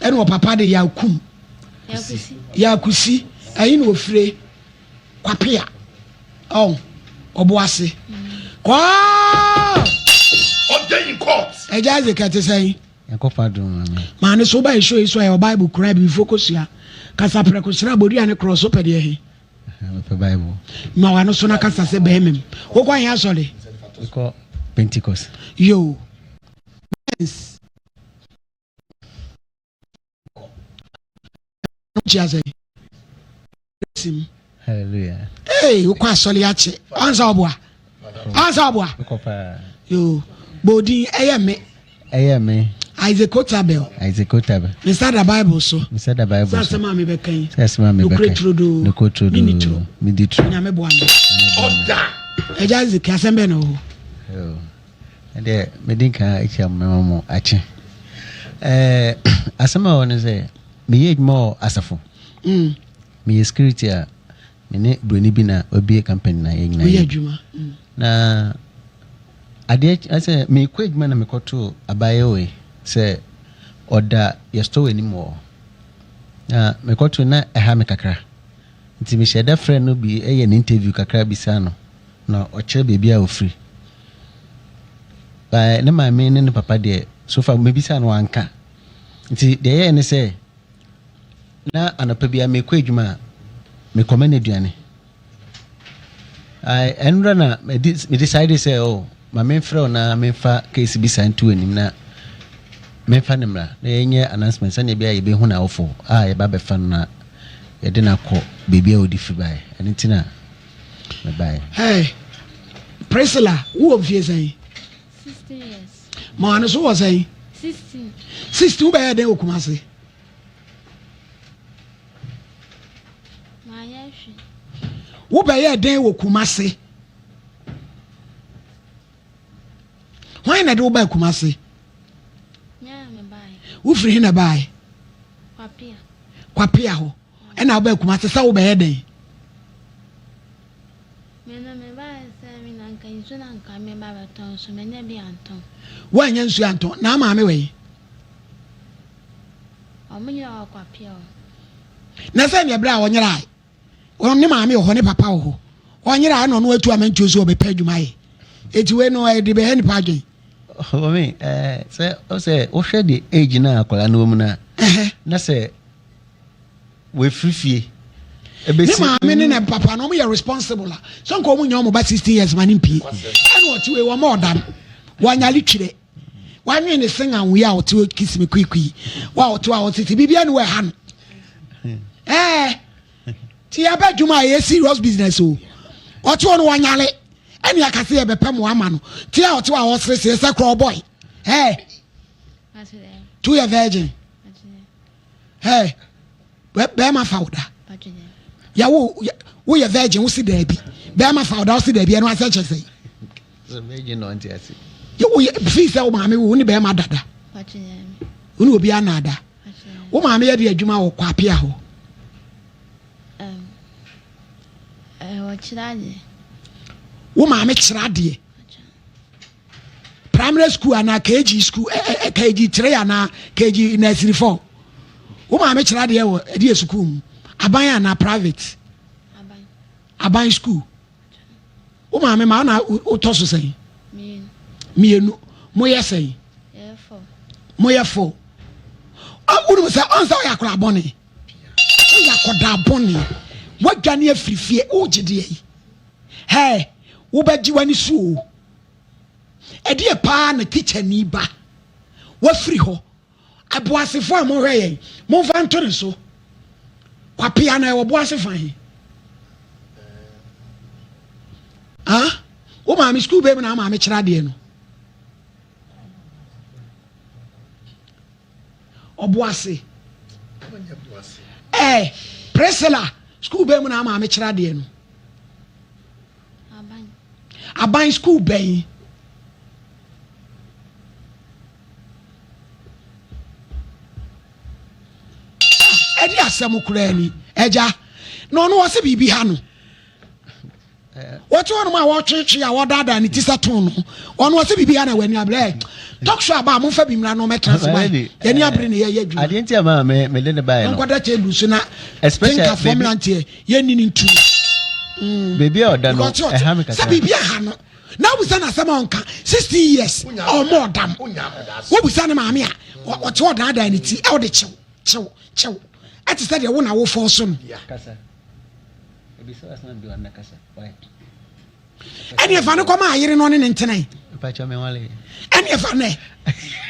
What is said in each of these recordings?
and what papa de yakum yakusi ayin ofre kwapia oboase kwa in court ejaze kete say yakofa do man so ba show so your bible cry be focus ya kasa preko sira bodu ane cross so pede he bible ma wa no so na kasa se be hemem wo kwa ya sole ko Pentecost yo yes hallelujah hey wo kwa sole ya che ansa obua yo bodi eyeme Isaac Otabel Mr. the Bible so Sasa mami bekan no kretro miditro nyame boana oda eja Isaac asembe no ade medinka echa memo ache asema wona say me yej mo asafo me security a me ne broni bi na obie campaign na yenya we adwuma na ade ase me kwedwuma na me koto abayewe se oda yesto anymore na me koto na eha me kakra nti me sheda friend no bi eye na interview kakra bisa no na oche bebi a ofri ba na ma me ne papa de so fa me bisa no anka nti de ye ne se na anapa bia me kwedwuma me komene aduane I enra na me decide say oh ma me frɛ na me fa case bisa ntu anim na me fa nemra na yenye announcement sɛ ne bia ye be hu na ofo ye ba be fa na ye de na kɔ bebi a odi fi bai eni tina me bai hey Priscilla who of you say 16 years ma no so was say 16 who be dey okumase ma yahwe wo be ye dey okumase why na do ba kumase nya me bai wo free hina bai kwapia ho e na ba kumase sa wo be den me na me bai se mi na nka nsu na nka me ba ton so me na bi anton wo anya nsu anton na ma me we omunya kwapia na se me bra wo nyira won ne ma me ho ne papa wo ho nyira no no atu amantu so be pa adwuma ye eti we no e de be hani pa adwen o me say o hwe the age na akola no mu na na say we free ebesi ma me ne papa no me responsible so nko mu nyo ba 60 years man impie ene oti we wo ma odam wanyale twire wanwe ne senga we a oti kiss me kwikwi wa oti a oti bibia ne we ha no ti abadwuma ye serious business o oti won wanyale ene akase ye bepem wa ma no ti a oti wa wo sese se crow boy to your virgin be ma fauda ya wo ye virgin wo si da bi be ma fauda wo si da bi eno ase chese so virgin no anti ase yo wo fi se wo ma me wo ni be ma dada wo ni obi anada wo ma me ye de adwuma wo kwapia ho wo chirade wo ma me chirade primary school ana KG school KG 3 ana KG nursery 4 wo ma me chirade wo e school aban ana private aban school wo ma me ma na utoso sei mienu moye sei moye 4 unu se onsa o yakora boni o yakoda boni wadwane afrifie o gide yi wo baji wani su edi e pa na teacher ni ba wa free ho aboasefo a mo hweye mo fa ntore so kwapia na e wo boasefo ahi wo ma mi school baby na ma mi kira de no oboase Priscilla school baby na ma mi kira de no aban school bay edi asem kura ni eja no no wose bibi ha no what one ma wo twetwe a wodada ni tisa ton no ono wose bibi ha na wani ablɛ talk show about mo fa bi mra no me transfer ye ni abere ne ye adwuma ade ntia ma me le ne bae no nkwada che lu so na especially formula ntie ye ni ntu baby oda no e ha me kaka sabi bia ha no na obusa na sama onka 60 years or more dam obusa na maame a o te oda ada ni ti e o de chew ati said ye wo na wo for so no kasa ebi so asana bi wana kasa why ani e fa no koma ayire no ne ntenan pa cha me wale ani e fa ne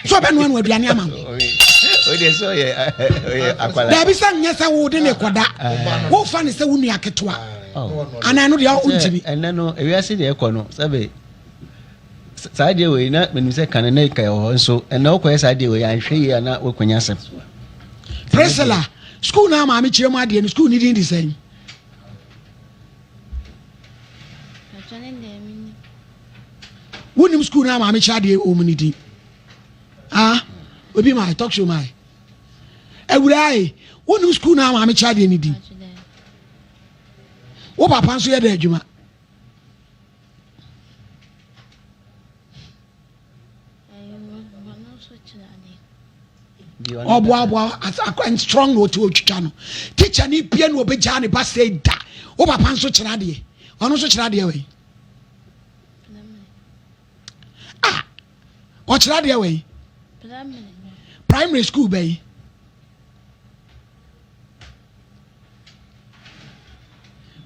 so be no anu aduane ama o de so ye akwala da bi san nyesa wo de ne koda wo fa ne se wo nua ketwa ana no de o ntimi enne no ewiase de ekono sabe saade we na menim se kan na kai ho nso enne okoye saade we anhwe ye na wokwanya asem Priscilla school na ma me chire mu ade ni school ni din di sen wonim school na ma me chire ade o mu ni din obi my talk show my ewurai wonim school na ma me chire ade ni din wo papa nso ye da adwuma obo and strong no to otwitwa no teacher ni pie no obeja ne ba say da wo papa nso kira de ono nso kira de we o kira de we primary school bay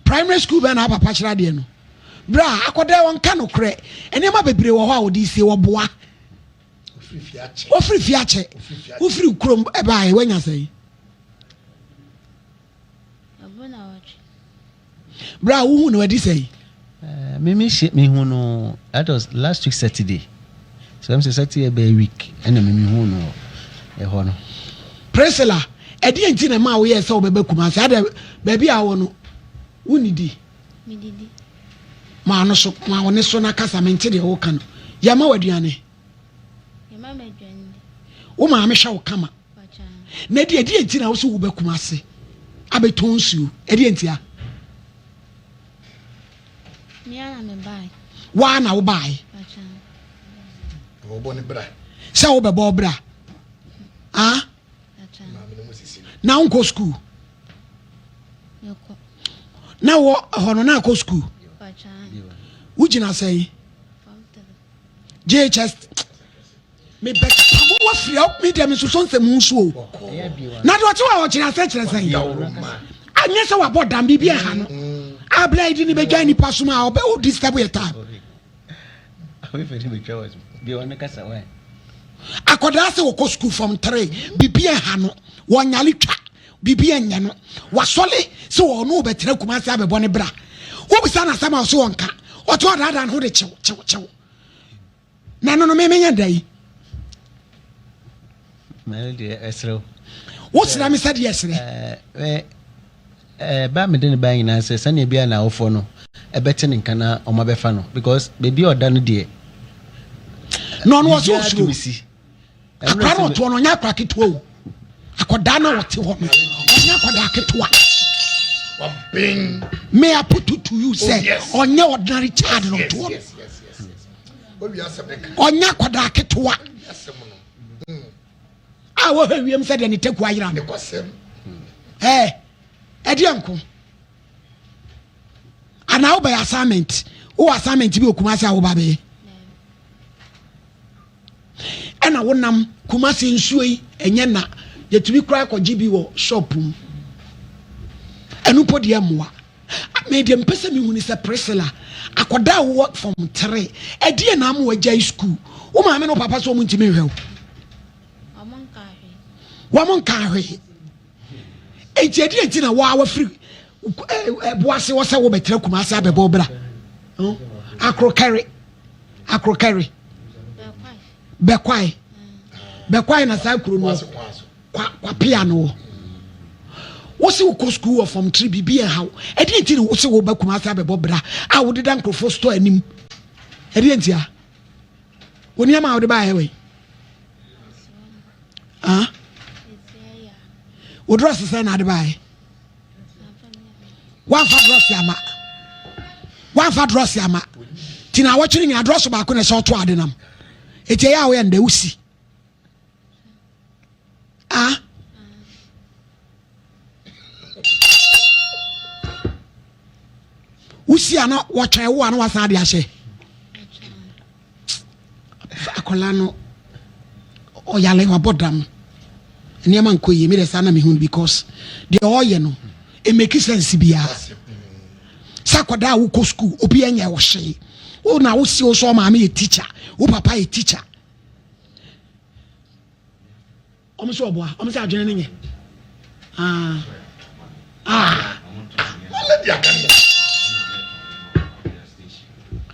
primary school bay na papa kira de no bra akoda won ka no kre enema bebre wo ho a odi sie wo boa ofri fiache ofri krom e bae wanya sei abuna wachi bra wo hu no wadi sei me hu no that was last week Saturday so I'm say Saturday be week and me hu no e ho no Priscilla edi enti na ma wo ye se obebe kuma se ada ba bi a wo no wunidi mididi ma no so ma woni so na kasa mente de wo kan ya ma waduane wo ma me hwa wo kama na di enti na wo so wo be kuma se abeton su edi enti a mi ana me bai wa na wo bai wo bo ne bra se wo be bo bra na unko school yoko na wo hono na ko school wujina say JHS me back wo free up me dem so so nsem nso na do ti wa wo kina say kire say anya se wa bodam bibia ha no abla idi ni be gwa ni pasuma obe o disturb your time we feel me try was be on kasa why akoda se wo ko school from 3 bibia ha no wo nyale twa bibia nya no wasole se wo no betre kuma se abebo ne bra wo bisa na sama so wonka o to da ho de chew na no me menya dai melody esro what's na me said yesterday ba me den ba nyina se sane bia na ofo no ebete ne nkana o ma befa no because baby oda no de no so akra no to no nya akra keto o akoda na wote ho me nya akoda keto bing may I put it to you say on your ordinary child no to yes we are sabeka on nya akoda keto wo hwiem said any take wire no edianko ana wo by assignment wo assignment bi okumase a wo ba be ana wonam kumase nsuo yi enye na yetumi kura ko gibi wo shop mu enu podi amwa me de mpese mi huni se Priscilla akoda wo from 3 edie na am wagya school wo ma me no papa so mu ntimi hwew wamon ka hwe ejedi enti na wa free boase wo se wo betre kumase abebo bra akrokari bekwai na sa kuro no kwa piano wo se wo school from 3 bibia hawo edi enti na wo se wo ba kumase abebo bra a wo deda nkrofo store anim edi enti a woni ama wo de ba hewe wo dress say na de bae one fa dress ama tina wo chiri nya dress ba ko na so to ade nam eti ya we nda usi usi ana watwa wo ana wasan de ahye akola no oyale wabodam niam nkoye me de sana me hun because the oye no it make sense bia sakoda wo ko school obi anya wo hye wo na wo si wo so ma me teacher wo papa e teacher omo so oboa omo se adwene ne nye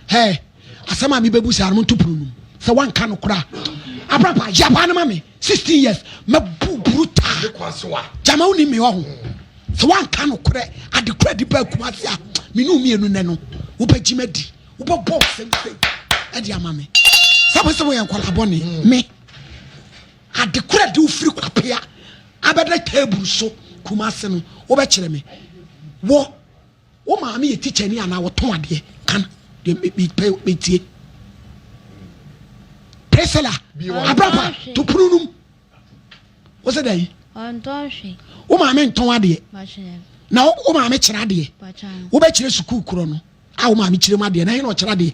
hey asama mi bebu sa armo tupunu se wan ka no kura aprapa japan mame 16 years mabu bruta jama uni me ho se wan ka no kura ade kura di ba kuma sia minu mienu ne no wo pa jimadi wo bo box semse ade amame sabo sabo yan kwala boni me ade kura di ufiri kwapia abeda table so kuma se no wo be kire me wo ma me teacher ni ana wo ton ade kan de me tie presela abrapa to prunum wo se dai on toshi wo ma me ton ade na wo ma me kire ade wo be kire school kuro no a wo ma me kire ma ade na he no kire ade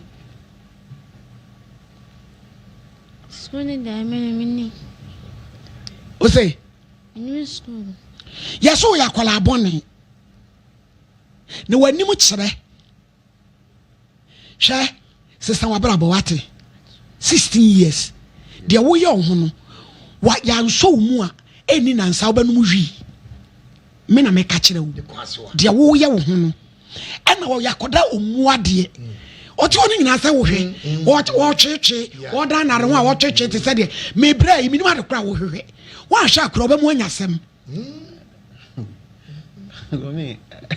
school ni da me o se ni school yeso ya kwala boni na wanim kire hwe sister wa brabo wate 16 years de wo ye ho no wa ya nso mu a eni na nsa obanum hwi me na me ka kire wo de wo ye wo ho no ena wo yakoda omu ade o ti oni nyina se wo hwe wo twetwe wo dan na re ho a wo twetwe te se de me bra yi minim ade kra wo hwe wo ahwe akra obamu anyasem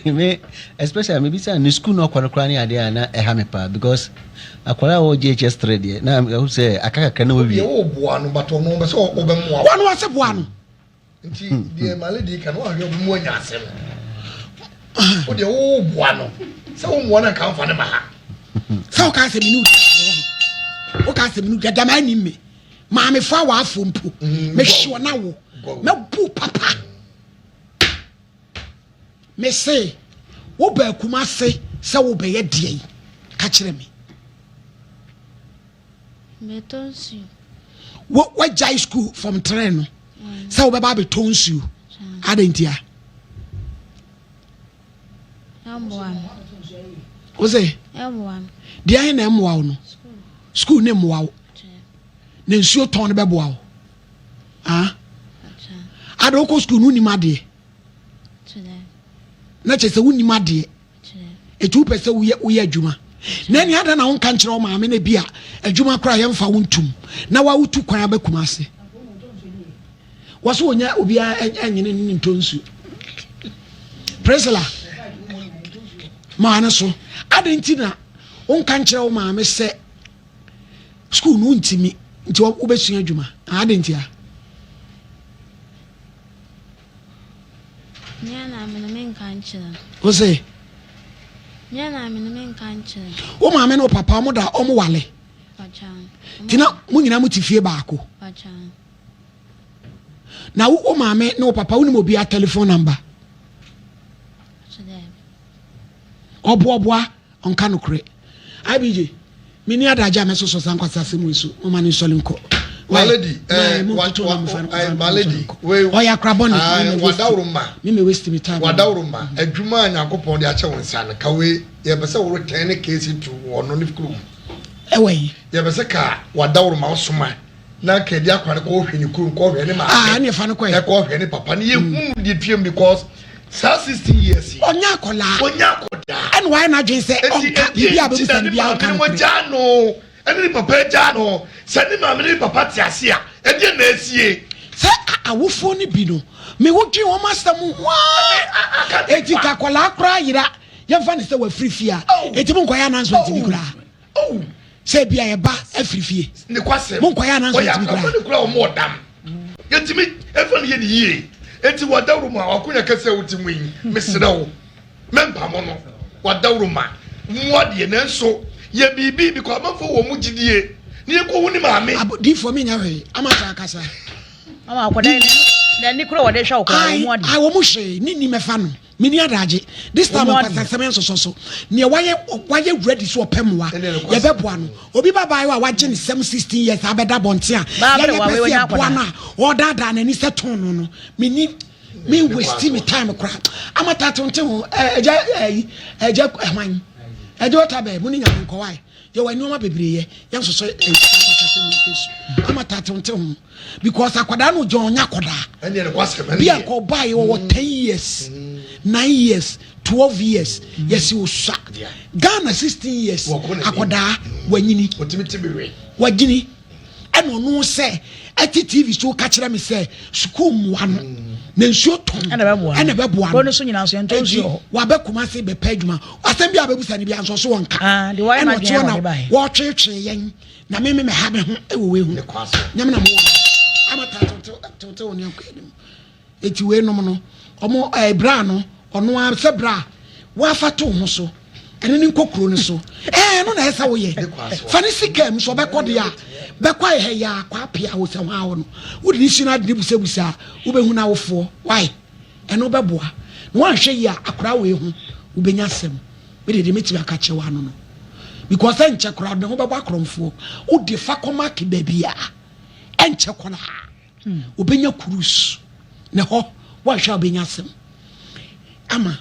me especially maybe say in school no kwara ni ade na e ha me pa because akwara wo JHS 3 de na I say akaka na wi wo boa no bato no be so obemu a wanu ase boa no nti de maledi kan wo ahwe obemu anya asem o de wo boa no se wo mo na kan fa ne ma ha se o ka se minu o ka se minu gada ma ni me ma me fa wa afo mpo me hwe na wo me bu papa me say wo ba kuma se wo be ye de ka kire me metonsu wo jai school from train no se wo be ba be tonsu adentia amwa o say amwa dia he na amwa wo no school ne mwa wo ne nsuo ton ne be boa wo ado ko school no ni made na chese wuni made etu pese wo ye adwuma na ni ada na won kan kire o ma me na bia adwuma kra ye mfa wontum na wa wutu kwan abakuma ase waso wonya obi anyene ni ntonsu presela ma na so adenti na won kan kire o ma me se school no ntimi nti wo besua adwuma adenti a nyana me kan kire o se nyana me kan kire o ma me no papa mo da o mo wale pachan tina mo nyina mo tifie baako pachan na o ma me no papa woni mo bia telephone number oboa onka no kure abije mini adaja me so sankwasa semu eso o ma ni solinko malady malady we oya kraboni wadawruma me waste me time wadawruma adwuma anyakopon de ache wonsa na ka we ye be se wo return case to ono ni krum ewe ye be se ka wadawruma osoma na ka di akware ko hwe ni krum ko hwe ni ma ne fa no ko e ko hwe ni papa ni ye hu di twem because 16 years onya kola and why not just say onka bibia be san bia onka mo jano eni papa jano sani ma me papa ti ase a e de na asie se awofo ni bi no me wodwi wo master mu eti ka kola akra yira ye fa ne se wa frifia eti mo nkoya announcement ni kura se bia ye ba afrifie ni kwase mo nkoya announcement ni kura o mo dam yetimi e fa ne ye ni yie enti wadawruma wakunya kase wutimu yi mesrewo mempa mo no wadawruma muade na nso ye bibi bi ko amafo wo mu gidie ni ko woni maame di for me nyawe amata akasa ama akoda na ni kuro wode hwa okura wo ade ai wo mu hwe ni mefa no mini adaje this time pasa semen so ne waye ready so opemwa ye beboa no obi baba wa waje ne 16 years abeda bonte a ye pese boa na odada na ni seton no mini me waste me time kra amata tonte ho eja man eja otabe mu ni nya nko wai ye wani o ma bebreye ye nso amata tonte ho because akwada no jonya akwada ene ne kwase me bia ko bai wo 10 years 9 years 12 years yes you sha Ghana 16 years akwada wanyini otimitibiwe wagini eno no se ati TV show ka kire me se school muwa no na nsuo ton ene beboa no so nyina so ento nsuo wa be kuma se be padwuma asem bia bebusa ne bia nso so wonka de why na dwen na bai wo twetwe yen na me ha be ho ewe hu nyam na mo amata tonto oni akwadim eti we nom no omo bra no ono a se bra wa fa to ho so ene ni nkokuro ni so no na esa wo ye fani sikem so be kode a be kwa he ya kwa pia wo se ho no wo di shi na de busabusa wo be hu na wofo why eno be boa no ahwe ya akora we hu wo be nya sem be de meti aka che wa no because enche kora de ho be bwa kromfo wo de fa koma ke babia enche kona wo be nya kurus ne ho wa hwa wo be nya sem ama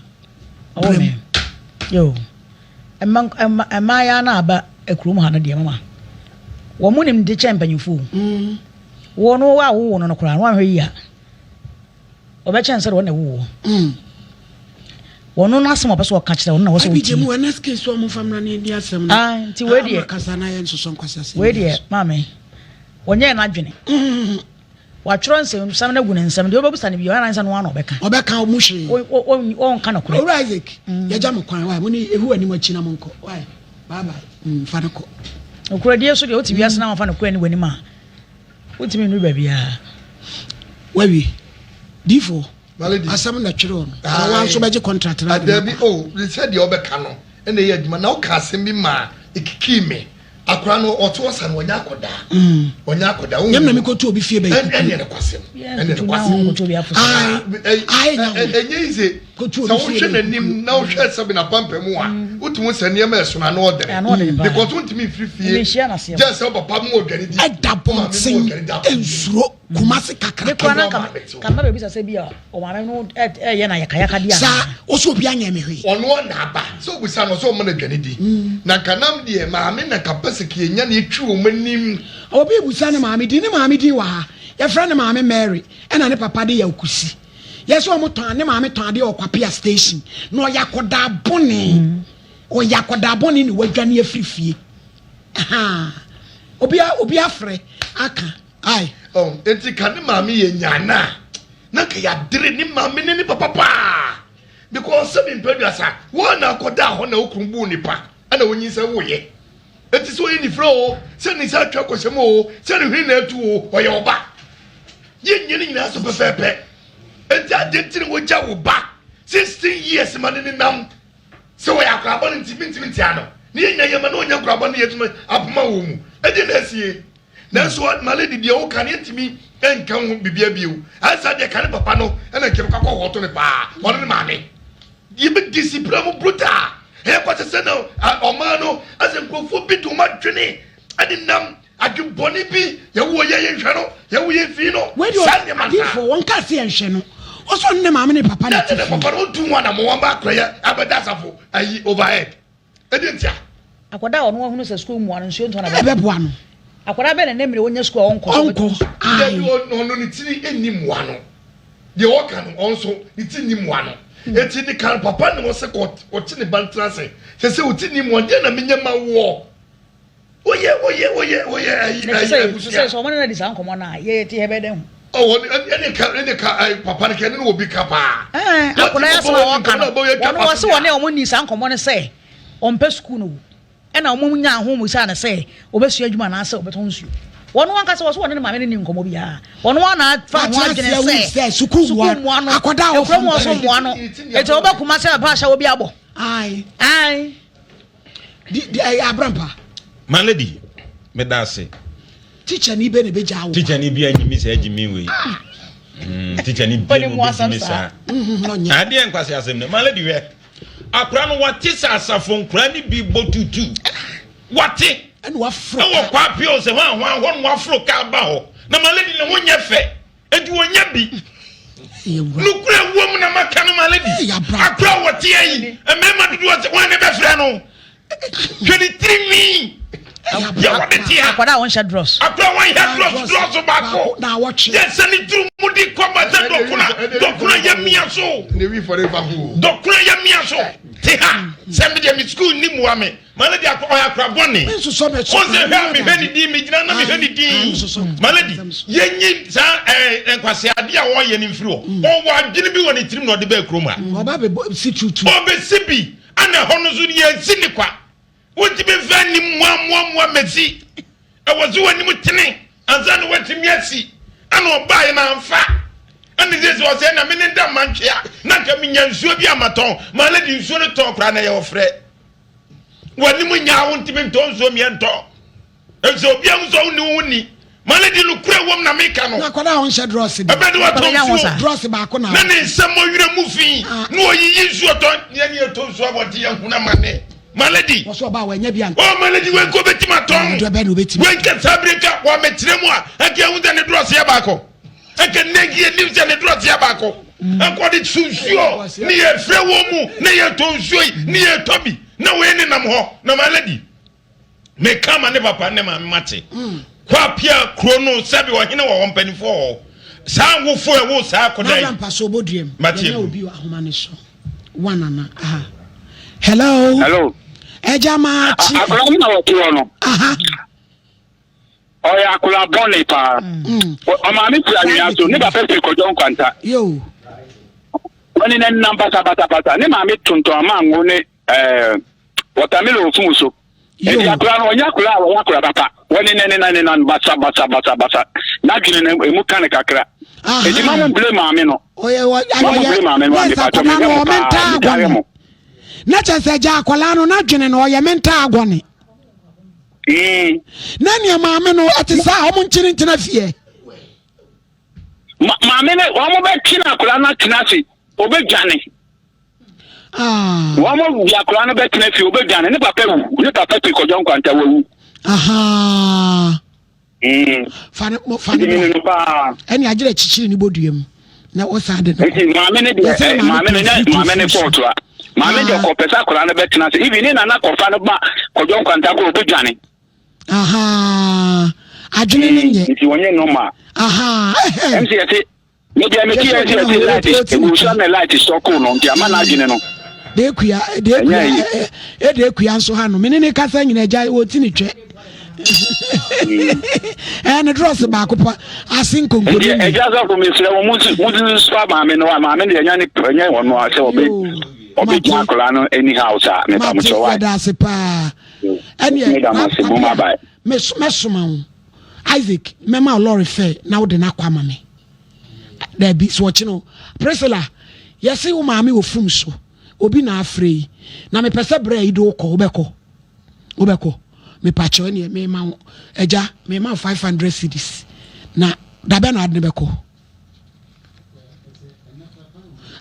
yo emma ya na aba ekrum ha no de mama wo munim de champanyufo wo no wa wo no kora no ahwe yi a obe chance wo na wo wo no na asem obeso ka kire wo na wo so wuti mu NSK so mo famna ne di asem no nti we de kasa na ye nso so nkwasa asem we de mame wonye na adwene watworo nsem sam na gu ne nsem de obebusa ne bi wana nsa no wana obeka mu hwe o nka na kure o Isaac ya jam kwan wa mu ni ehu ani machi na monko why baba fa ne ko okura die so de oti biase na fa ne ko ani wani ma oti mi nu ba bia wabi difo asam na twero no wa so beje contract na adabi they said the obeka no ene ye adwuma na o ka asem bi ma ikikime akora no oto osa no onya akoda nyam na mikoto obi fie be ene ne kwasem enye ize so wo hwe nanim na wo hwe sabi na pampamu a utumu sane ma eso na no odere because untimi frifie just so papa mu odwani di edabon sin ensuro kumase kakra kama be bisa se bia o mama no ye na yakayaka dia sa o so bia nya mehwe ono na aba so busa no so mo na dwani di na kanam die maame na kapasiki enya na etwi o manim obi busa ne maame di wa ha ya fra ne maame Mary ena ne papa de yakusi yeso o moton ne maame ton de okwapia station no yakoda bone o yakoda bone ni wadwane afrifie aha obi afre aka ai enti kan ne maame ye nyana na ka ya dire ne maame ne papa pa because se bi mpedwasa wo na akoda ho na okrumbu nipa ana wonyi se woye enti so yi ni fro se ni sa twa kwosemo se ni hwi na atu o ye oba ye nyini nyina so pepepe enti adentire wo ja wo ba 16 years man ni nam se wo ya krabo ni ntimi ano ni ye nyanya ma na onya krabo ni yetuma apoma wo mu edi na sie na so maledi de wo kan yetimi enka ho bibia biu asa de kan papa no na nke kakọ hoto ne pa mo ne maame ye be discipline mo brutal he kwase se no o no ase nkofo bi to ma dwene adi nam adweboni bi ye wo ye nhwe no ye wo ye fi no sande man for won ka se nhwe no o so ne maame ne papa ne ne papa no du wana mo wan ba kroya abada safo ayi overhead edi ntia akoda ono ho no se school mu anu nsuo ntona be bo anu akoda be ne mre wonya school onko ai no ni tiri enim wano de woka no onso ni tiri nim wano eti ni kan papa ne wo se ko o ti ne bantrase se o ti nim won de na menya ma wo oye ai so mo na di san komo na ye ti he be den ene ka papa ne ke ne wo bi ka pa akoda ya so woka no wo se wo ne o mo ni san komo ne se on pe school no ena omo nya ho mu sa na se obesu adwuma na se obeton suo wono wanka se wo so woni maame ne nkomo bia wono wana fa ho adwene se sukuu mu ano akoda wo from wo so mu ano ete obakuma se ba sha obi abo ai di Abrampa my lady medase teacher ni be ne be jawo teacher ni bi anyimi se agimi we teacher ni bi no be sa ade enkwase asem ne maladi we akra no wate sasafo nkra ni bi botutu wate and wafro e wo kwa pio se wan wafro ka ba ho na maladi ne wonya fe edi wonya bi nukura wom na maka no maladi akra wate ayi e mema dudu wate wan ne be frɛ no 23 mi ya wade tia akwada won sha dross akra wan ya dross bako na watch yes ani tru mudi kwaba za dokuna ya mia so ne wi forever who dokuna ya mia so te ha send me school ni muame maladi akra boni so so me so onse ha me heni di me gina na me heni di maladi yenyi za enkwase ade a wo ye ni mfiri o wo adwene bi woni tirim na ode ba kroma oba be si tutu obe sibi ana hono zo ni ye sini kwa wonti be vani mwa mezi e wozu wani mutene anza no watimi asi ana oba ye na mfa ana Jesus was saying na me nda mantwea na nka menya nsuo bi amaton maladi nsuo ne ton kra na ye ofre wani munya wonti be nton nsuo mi ento enso obi amso ni woni maladi lu kura wom na meka no na kwada won sha dross ebe de waton dross ba ko na na ne nsemo yire mu fi no oyiyi nsuo ton ye ne to nsuo aboti ye huna mane maladi wo so ba wa nya bia o maladi wen ko betima ton do be no betima wen ka sabrika wa metremu a ake hunza ne dross ya bako ake negi e nimse ne dross ya bako akodi tsusuo ni e fre wo mu ne ye to nsuo ni ye tobi na we ne nam ho na maladi me kama ne papa ne ma mate kwa pia krono sabi wa hina wa wompanifo sa wofo e wo sa akodai na mpa so bodriem ya obi ahoma ne so wanana aha hello ejama chi akura na wotu no aha oya akura boni pa o ma mi tia ni aso ni ba pe ko jon kwanta yo woni ne namba bata ni ma mi tonton ma ngo ne watermelon fun so e akura no onya akura papa woni ne na bata na gine ne emu kan kakra e di ma mo blame ma mi no oye blame ma mi no ande pa to mi mo na chese ja akwala no na dwene no oye menta agwone na ne maame no atisa o mo nchiri ntina fie maame ne o mo be kina akwala na tinasi obedwane wo mo bia akwala no be tina fie obedwane ne papa pe ko jon kwanta wawu aha fane no pa eni agire chichiri ni boduem na wo sa de maame ne fotoa maame de ko pesa akwala no be tina se ibi ni na kofa no ba ko jon kwanta ko obedwane aha adwene ne nye nti wonye no ma aha MCS media meki MCS light e go show me light stock no nti ama na adwene no de kuya nso ha no menene kasa nyina agya woti ni twe and dross ba ko pa asin konkuru e agya so me sire wo muzi spa maame no maame de nya ni nya wono ase obi jakula no anyhow sa me pa mo chowa da se pa ene mesoma Isaac mema Lord fe na wo de na kwa mame da bi so chi no Priscilla yesi wo maame wo fum so obi na afrei na me pese bra yi do ko obeko me pacho ne me ma eja me ma 500 cedis na da be na adne beko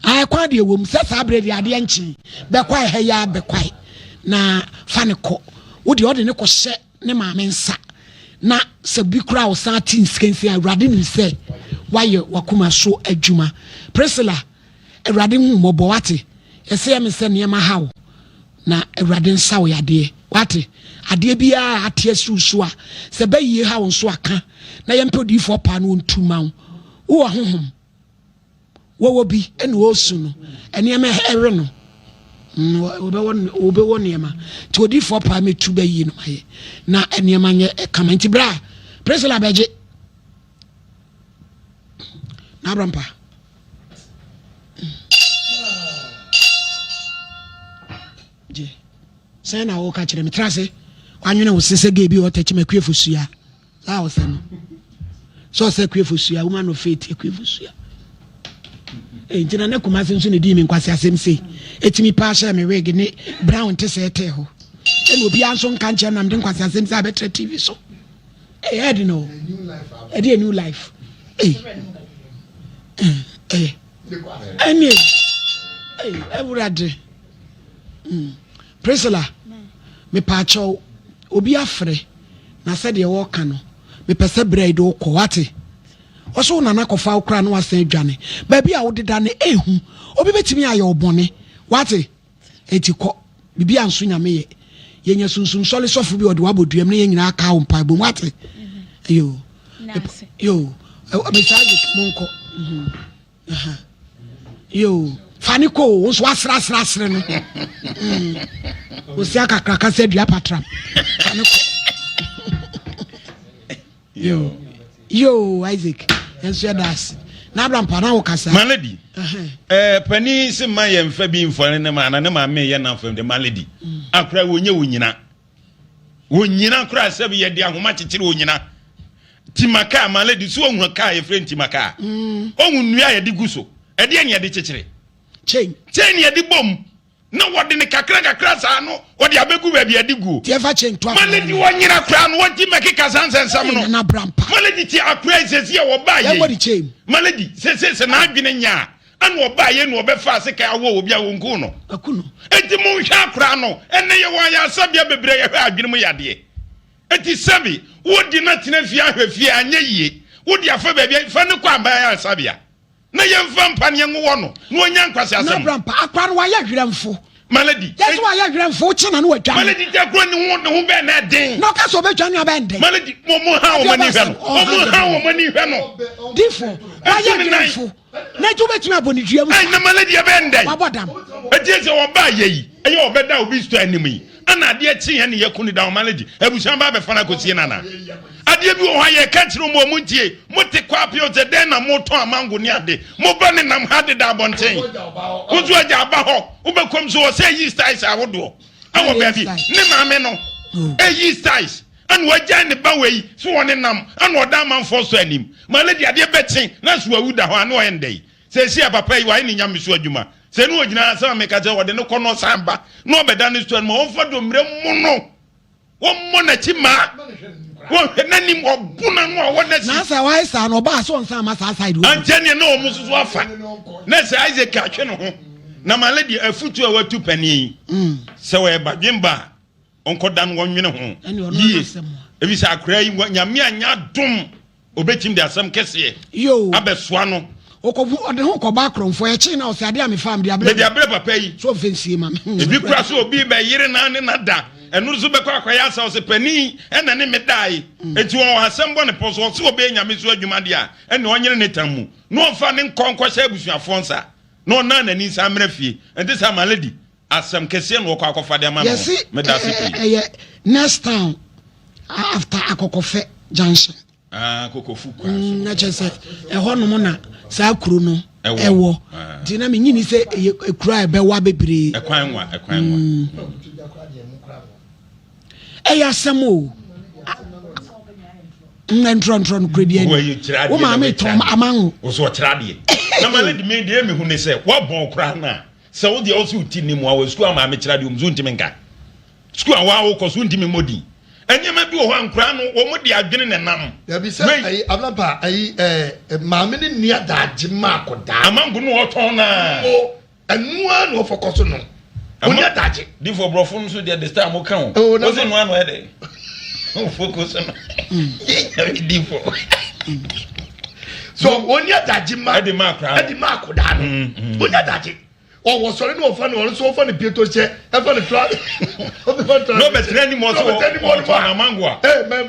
ai kwa de wo mse sa bra de ade nchi bekwa he ya bekwa na fa ne ko wo de ode ne ko hye ne maame nsa na se bi kra wo sa tin skensi awrade ni se waye wakuma so adwuma Priscilla awrade hu mobo wate ese ya me se ne ma hawo na awrade nsa wo yade wate ade bia ate asusu a se bayie hawo nso aka na yempe odifo pa no ntuma wo hohom wo bi ene wo su no ene ma ere no obe won niema ti odifo pa metu bayi no maye na ene ma nye comment bra Priscilla beje na brampa je sai na wo ka kire me trase kwanwene wo sese ge bi o tachi makue fosua sa wo se no so se kue fosua wo ma no faith kue fosua jina ne kuma senso ne di mi nkwase asem sei etimi pa sha me wig ne brown te se te ho ene obi anso nka nche na mde nkwase asem sei abetre TV so I don't know. A new life. Everybody. Priscilla, me pacho, obi afre, na said ye walk no, me pese bread o koate. Also, nana kofa okra no asen dwane. Baby a wode da ne ehu, obi betimi aye obone. Wate? Eti ko, bibi anso nyame ye. Ye nya sunsun sole sofu bi ode waboduam ne ye nyina aka wo mpa bom wate. Yo. Yo. Me charge monko. Yo. Fani ko wo so asra no. Wo si akakra ka se dua patram. Fani ko. Yo Isaac. Enso das. Na Abraham pa na wo kasa. Malady. Pani se ma ye mfa bi mfone ne ma na ne ma me ye na mfa de malady. Akra wonye wonyina. Wonyina kra se bi ye de ahoma kekere wonyina. Timaka malady so ohun ka ye friend timaka. Ohun nua ye de guso. E de anya de kekere. Chain ye de bom. Na wode ne kakra sa no wode abegu ba bia digu ti efa chain to maledi wonyira kra no wodi mekeka sansensam no na brampa maledi ti akra sesi e wo ba ye wodi chain maledi se na adwene nya an wo ba ye no obefa se ka wo obi a wonku no akuno enti mo hwa akra no enne ye wan ya sabia bebre ye hwa adwene mu yade enti sabi wodi na tena fie ahwafie anya yie wodi afa ba bia fa ne kwa ba ya sabia na yemfa mpane yenwo no na onya nkwase asem na brampa akwa no wa ya hweremfo malady yes wa ya hweremfo chi na no wadwa malady te kro ni ho be na den no ka so be twa ni abende malady mo ha o mani hwe no mo ha o mani hwe no difo wa ya hweremfo na ju betumi aboni duam ai na malady abende wabodam etiese wo ba yeyi eye obeda obi sto anim yi ana ade achi he ne yakuni da malady abusan ba be fana kosie nana ade bi wo ha ye ka kire mo muntie mote kwapio te den na moto amango ni ade mo ba ne nam hade da bonten kuzu aja ba ho wo be kom so say yi styles awodo awo ba bi ne maame no yi styles an waja ne ba wei so woni nam an oda man fo so anim malady ade beten na so awuda ho an o endei se si papa yi wa ni nyam so adwuma se no ogina asama me ka je wode ne kono samba no obeda ne sto no onfa do mre mu no wo mo na chi ma wo nanim obuna no wona si na sa wa isa no ba so nsa ma sa side wo antene na o mususu afa na se Isaac ka hwe no ho na malady afutu a watu pani se we badwemba onkoda no wonwene ho yi ebi sa akra yi nyame anya dum obetim de asem kese yo abesoa no okovu ode ho ko ba kronfo e chi na o se ade am fam de abre papa yi so fensie ma ebi kura so obi be yire na ne nada enu so be kwa ya sa o se pani ena ne medai eti won asem bo ne poso so obi nyame so adwuma de a ena onyere ne tamu no fa ne nkonko sha abusuafo nsa no na nani sa mra fie enti sa malady asem kese no kwa akofa de ma no medasi next time after akokofe junction kokofu kwa na chese ho no na sa kuru no ewo di na me nyini se ekura ebe wa bebre ekwanwa eya samo ntron kredi ani wo ma me tom amanwo wo so krade na malady me de me hu ne se wo bon kra na se wo de o so ti ni mu a wo school ma me krade um zo ntimi nka school wa wo ko so ntimi modi enyema bi wo ankra no wo mo de adwene ne nam ya bi se ai ablampa ai maame ne nia daagye ma akoda amango no oton na o enua no focus no onia daagye di for brofo no so de the star mo kan o se no ano e de focus no di for so onia daagye ma de ma akoda no onia daagye o wo sori no fa no so fa ne pieto che e fa ne tra no betre ni mo so na mango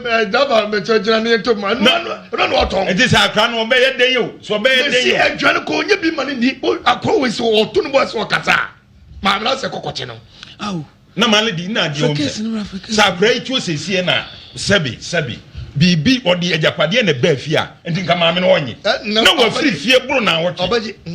me dava me chejira ne to ma no oton e dis akra no be ye den yo so be ye den yo si adwane ko onye bi mane ni akro we so oto no bo so kata ma na se kokoche no aw na malady na di o sa akra itu osesie na sabi bibi odi ajapade na ba fia enti nka maame no onye na wa free fie buru na wote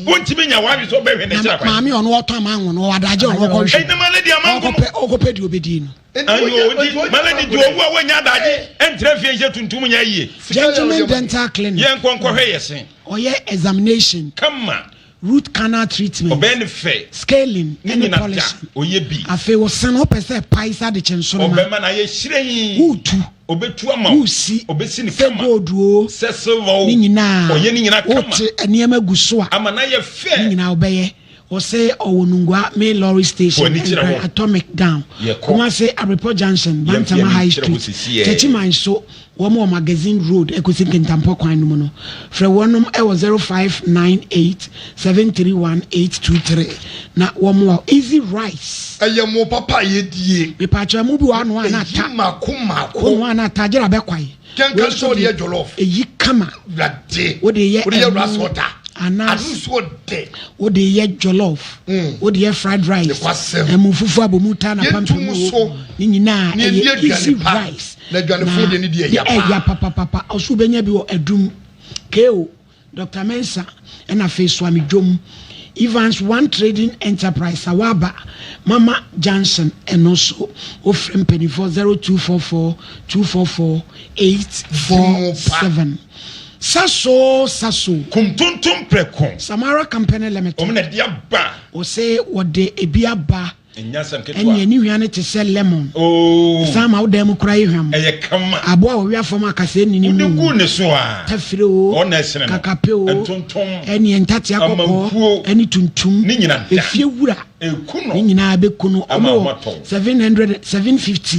wontimi nya wa bi so be hwe ne kira kwa maame ono oto amanwo no wadaje ono ko hwe na malady amanwo okope di obedi no ayo di malady di owu a wanya daje entra fie je tuntum nya yie gentleman dental clinic yen konko hwe yesen oye examination kama root canal treatment obeni fe scaling and polishing oye bi afi wo sen o pese paisa de chenso obema na ye hyiren utu obetu ama usi obesi ni se kama goduo se silver ni nyina oye ni nyina kama wote enema gu so a ama na ye fe ni nyina obeye o say owonungwa main lorry station atomic down kuma say Arepo Junction Bantama High Street Chechiman so womo magazine road ekosi kentampo kwan no no frɛ wonom e wo 0598731823 na womo easy rice ayemo papa yedie me pacha mu bi wa no anata mako no anata gira be kwai kenkan so de jollof eyi kama blade wo de ye rice water anas so de wo de ye jollof wo de ye fried rice emu fufu abomu ta na pampa mu ni nyina easy rice na dwane fo de ni de ya papa osu benya bi wo adum keo Dr. Mensa and afi Swami Jom Evans One Trading Enterprise Awaba Mama Johnson and also offering penny for 0244-244-847 Saso kumtuntum preko Samara Company Limited omna dia ba o say what de ebia ba enyasam ketwa enya ni hwane te se lemon sama wo dem kura yhwam eye kama abo a wo wiafom akase ni mu gu ne so a tafire o ona esene kakapeo entontom eni entate akoko eni tuntum ni nyina efie wura ekuno ni nyina abekuno omo 750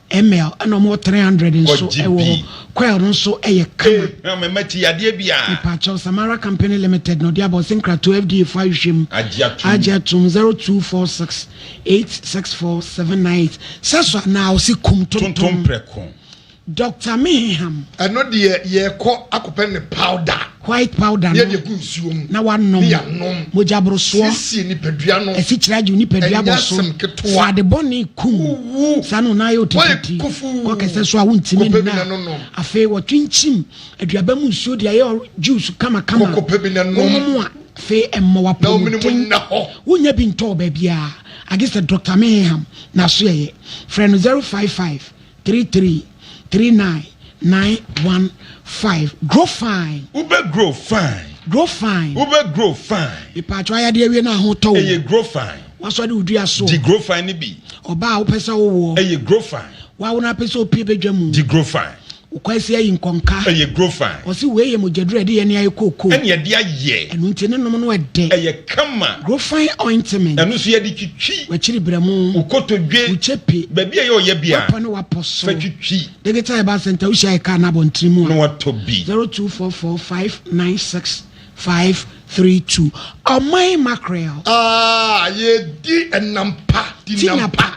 ml and omo 300 nso ewo kwel nso eye kama na memati yade bia Pacho Samara Company Limited no dia bosin krato FDA fa hwem ajatum 0246864798 saso na o si kumtontom preko Dr. Meham eno de ye ko akopɛ ne powder white powder no ye de kunsuom na wanom mojabro so sisi ni pedua no esi kiraje ni pedua boso fa de boni kum sanu na yo titi ko kese so a wuntimi na afi wo twinchim aduaba mu nsuo de aye juice kama ko pebi na no mo a fe emmo wa promoting wunya bi nto ba bia agista Dr. Meham na so ye friend 055-33-39-915 grow fine grow fine e patwa ya de wie na ho to e grow fine waso de udua so di grow fine ni bi oba wo pesa wo e grow fine wa wo na pesa opie bedwamu di grow fine ukwasi ayi nkonka e grow fine osi we ye mojaduru de ye ne ayi kokko ene ye de aye enu nti ne nom no ede e kama grow fine ointment enu so ye di twitwi wa chiri bremu ukotodwe uchepe ba bia ye o ye bia wa ne wa poso fa twitwi digital ba center ushai ka na bontrimu no what to be 0244596532 amai mackerel ye di enampa tinapa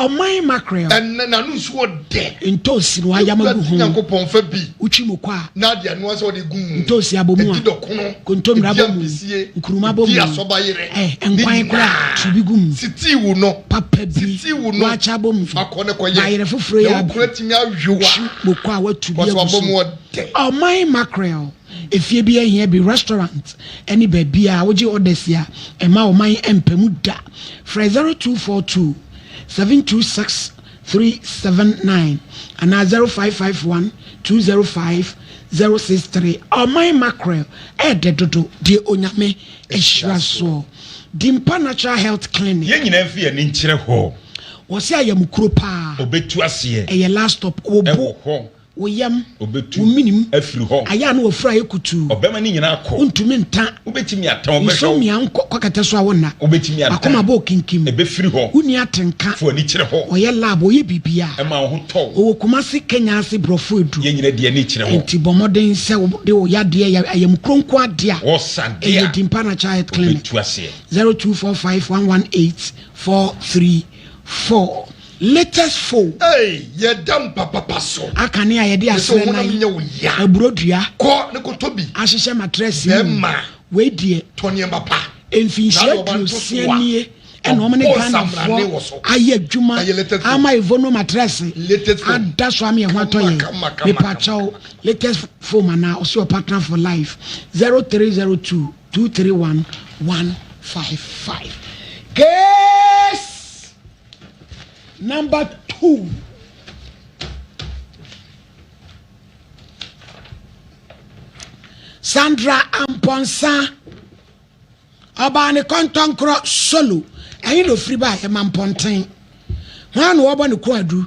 amai mackerel en na nu so de ntosi no ayamagu ho Yankopon fa bi uchimu kwa na de no so de gum ntosi abomu kontomra bomu nkuruma bomu di asoba yire enkwan kura tubigum siti wu no papa bi wacha bomu akone koye ayire foforo ya kura timi ahwewa mokwa watubi aguso amai mackerel efie bi ehia bi restaurant any baby a woji orders ya ema oman empemu da fra 0242-726-379 and 0551-205-063 amai mackerel de dodo de onyame ehira so Dimpa Natural Health Clinic ye nyina fi ani nkyere ho wo se ayamukuro pa obetu ase e last stop obo woyam wominim afiri ho aya na ofura ekutu obema ni nyina akọ untumi nta obetimi atan obehwe so mi anko kwakata so awona obetimi atan akoma bo kinkim ebefiri ho uni atenka fo ani kyere ho oye lab oye bibia ema ho to o Kumasi Kenya ase brofo edu ye nyina de ani kyere ho enti bomoden se de o yade ayam kronko ade a o sade e Dimpa Natural Health Clinic obetu ase 0245118434 latest phone ye dam papa so akane a ye de asere na abrodua ko ne ko tobi ahihye mattress ma we die tony papa enfinhia tusianie ena o mene Ghana fo aye adwuma ama evono mattress ada so am ye ho atoye me pacho latest phone na o so partner for life 0302-231-155 case number 2 Sandra Amponsa Obani Kontonkro Solo ayi no free ba e mamponten hwan no obo ne kwadu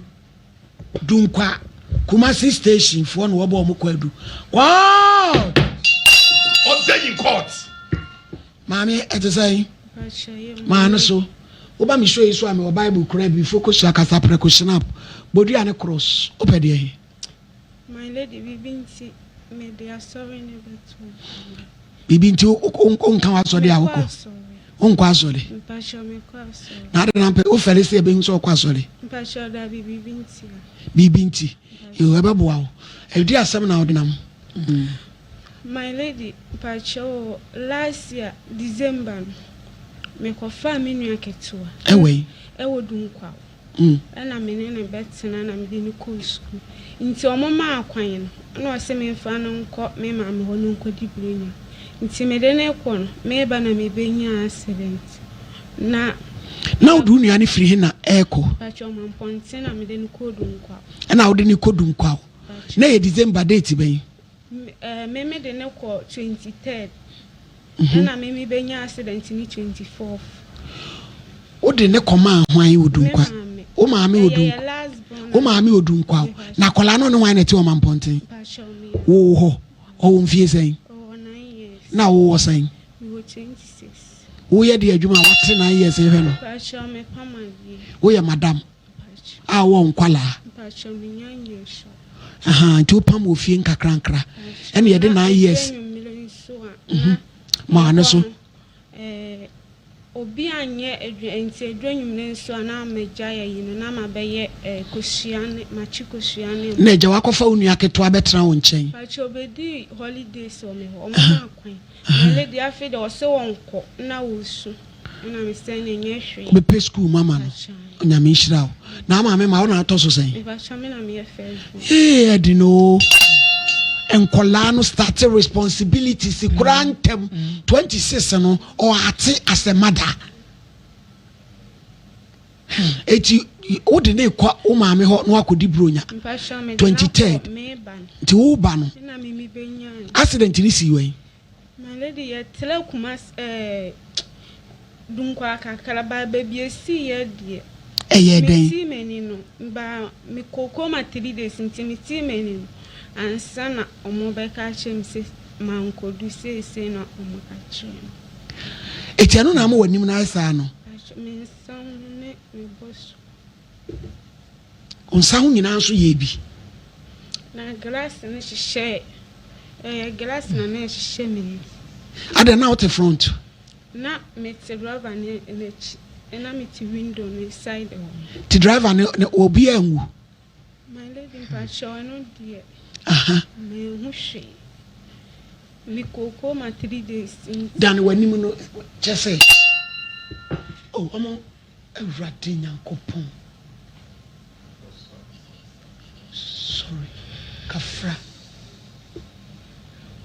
dunkwa Kumasi station for no obo omukwadu wow Obtain in court. Mami etesai ma no so oba mi show you so am Bible kura bi focus akasa precaution up bodu ane cross opede he My lady bibinti me they are sorry never to bibinti onka wasode awoko onkwa asode mpasho me kwa sorry na ade na mpe o fere se be nso okwa asode mpasho da bibinti you ebebo wo edi asem na odinam My lady mpasho last year December me ko fa me nua ketewa ewo dunkwa ana me ne betina na me ni ko school nti omoma akwan no na o se me fa no nko me ma me ho no nko di brenya nti me de na ekwo no me ba na me benya accident na odu nua ne firi he na eko pacho mamponte na me de ni ko dunkwa na odi ni ko dunkwa na ye December date ben me de na ko 23rd na me benya accident ni 24th odi ne koma hwan odunkwa o maame odunkwa o maame odunkwa na kola no ne hwan na ti o mamponte wo ho o mfie sen na wo wo sen we 26 wo ye de adwuma wate na years ehwe no pacho me pamadi wo ye madam a wo nkwala pacho me nyanye sho nti pam ofie nkakrankra ene ye de 9 years ma no so obi anye enti edwanyum ne nso ana meja ya yi no na ma beye kosuane machi kosuane na eja wakofa onu aketo abetra wo nchen pacho obedi holidays o me ho ma akwan na lady afi de o se wonko na wo su na me se na nye hwe be pay school mama no onyame nhira wo na ma me ma wo na atoso sen e ba chame na me Facebook edino enkola no start responsibilities grantem 26 no or ate as a mother eti odi ne kwa o maame ho no akodi bronya 23rd ti wo ba no na me benya accident ni si wen my lady ya tele kuma dunkwa kakala ba baby esi ye de eye den ti meni no ba me kokoma 3 days nti ti meni ansana omo beka chem se mankodu se na omo ka chem eti anu na ma wanim na asa no me san ne me boss onsa hu nyina so ye bi na glass ne hihye glass na ne hihye me ada na out front na me te driver ne chi na me ti window ne side one ti driver ne obi anwu my lady pacho no die me hushi mi koko ma 3 days dan wanim no chese oh omo awrade nyankopon sorry kafra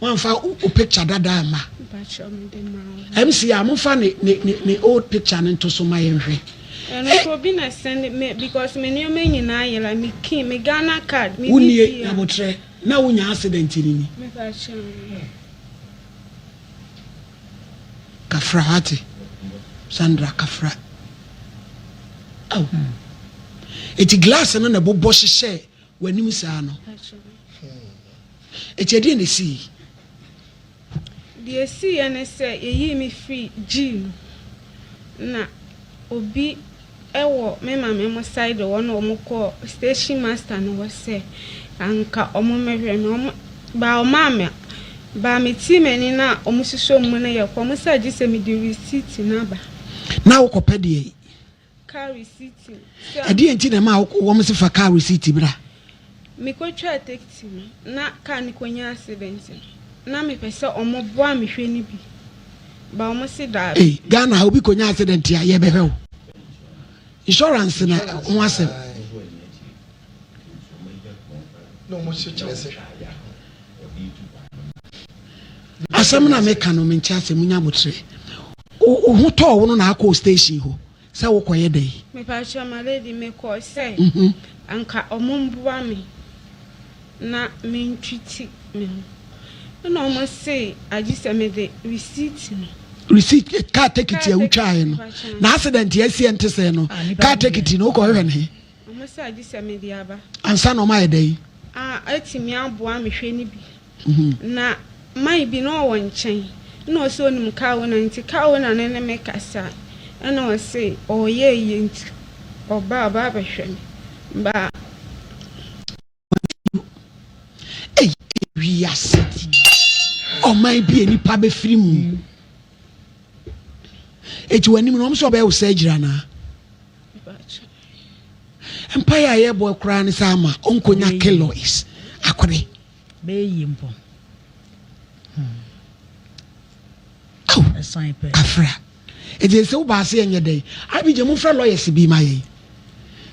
one fa o picture dada ma pacho me de ma MC amufa ne old picture nto so ma yenhwe and no be na send me because me new me nyina yela me kin me Ghana card me unie abotre na wonya accident ni me pacho kafra hati Sandra kafra oh eti glass no na bobo hye wanim saa no eti edi ne si the see and say ye me free G na obi ewo me mama mo side one omo ko station master no wo say anka omo mehwe me ba o mama ba me ti mani na omo hyehyɛ mu na ye ko mo say gise me the receipt na ba na wo kopede car receipt edi enti na ma wo mo se fa car receipt bra me ko twa taxi na car ni konya accident na me pese omo boa me hwe ni bi ba omo se da Ghana obi konya accident ya ye behwe insurance na ho asem no mo se chese asem na me kanu me ncha asem nya botre o ho to wo no na akọ station ho se wo koye dai me pa cha ma lady me ko say anka omumbuwa me na me ntwiti me no mo say agise me de receipt car ticket ya utwae no na accident ya sie ntese no car ticket no ko hwe ne say I just me diaba. And son of my day. It's me aboa me hwe ni bi. Na my bi no one chain. No so nim ka wona nti ka wona ne me kasa. And I say, oh yeah, yent. Or ba hwe me. Ba. Hey, we are sitting. Or might be any pabe free moon. It's when you know so be usajira na. Empire ye boy cry ni sama onko nya kilos akore be yimpo afra it is so ba se enye dey abi je mu fra lawyers bi maye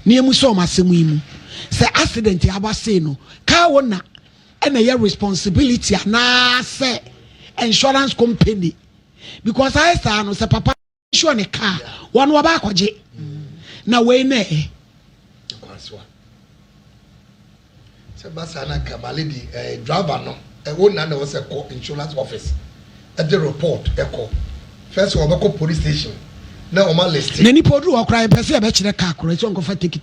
ni emu so ma semu imu say accident aba say no ka wona e na your responsibility na say insurance company because I say no say papa insure ne car one wa ba koje na we na Sebasana Kamalidi, driver no, a woman was a insurance office at the report. Echo first of all, police station. Now, my list. Many people who cry, per se, I bet you a car, correct? Don't go for ticket.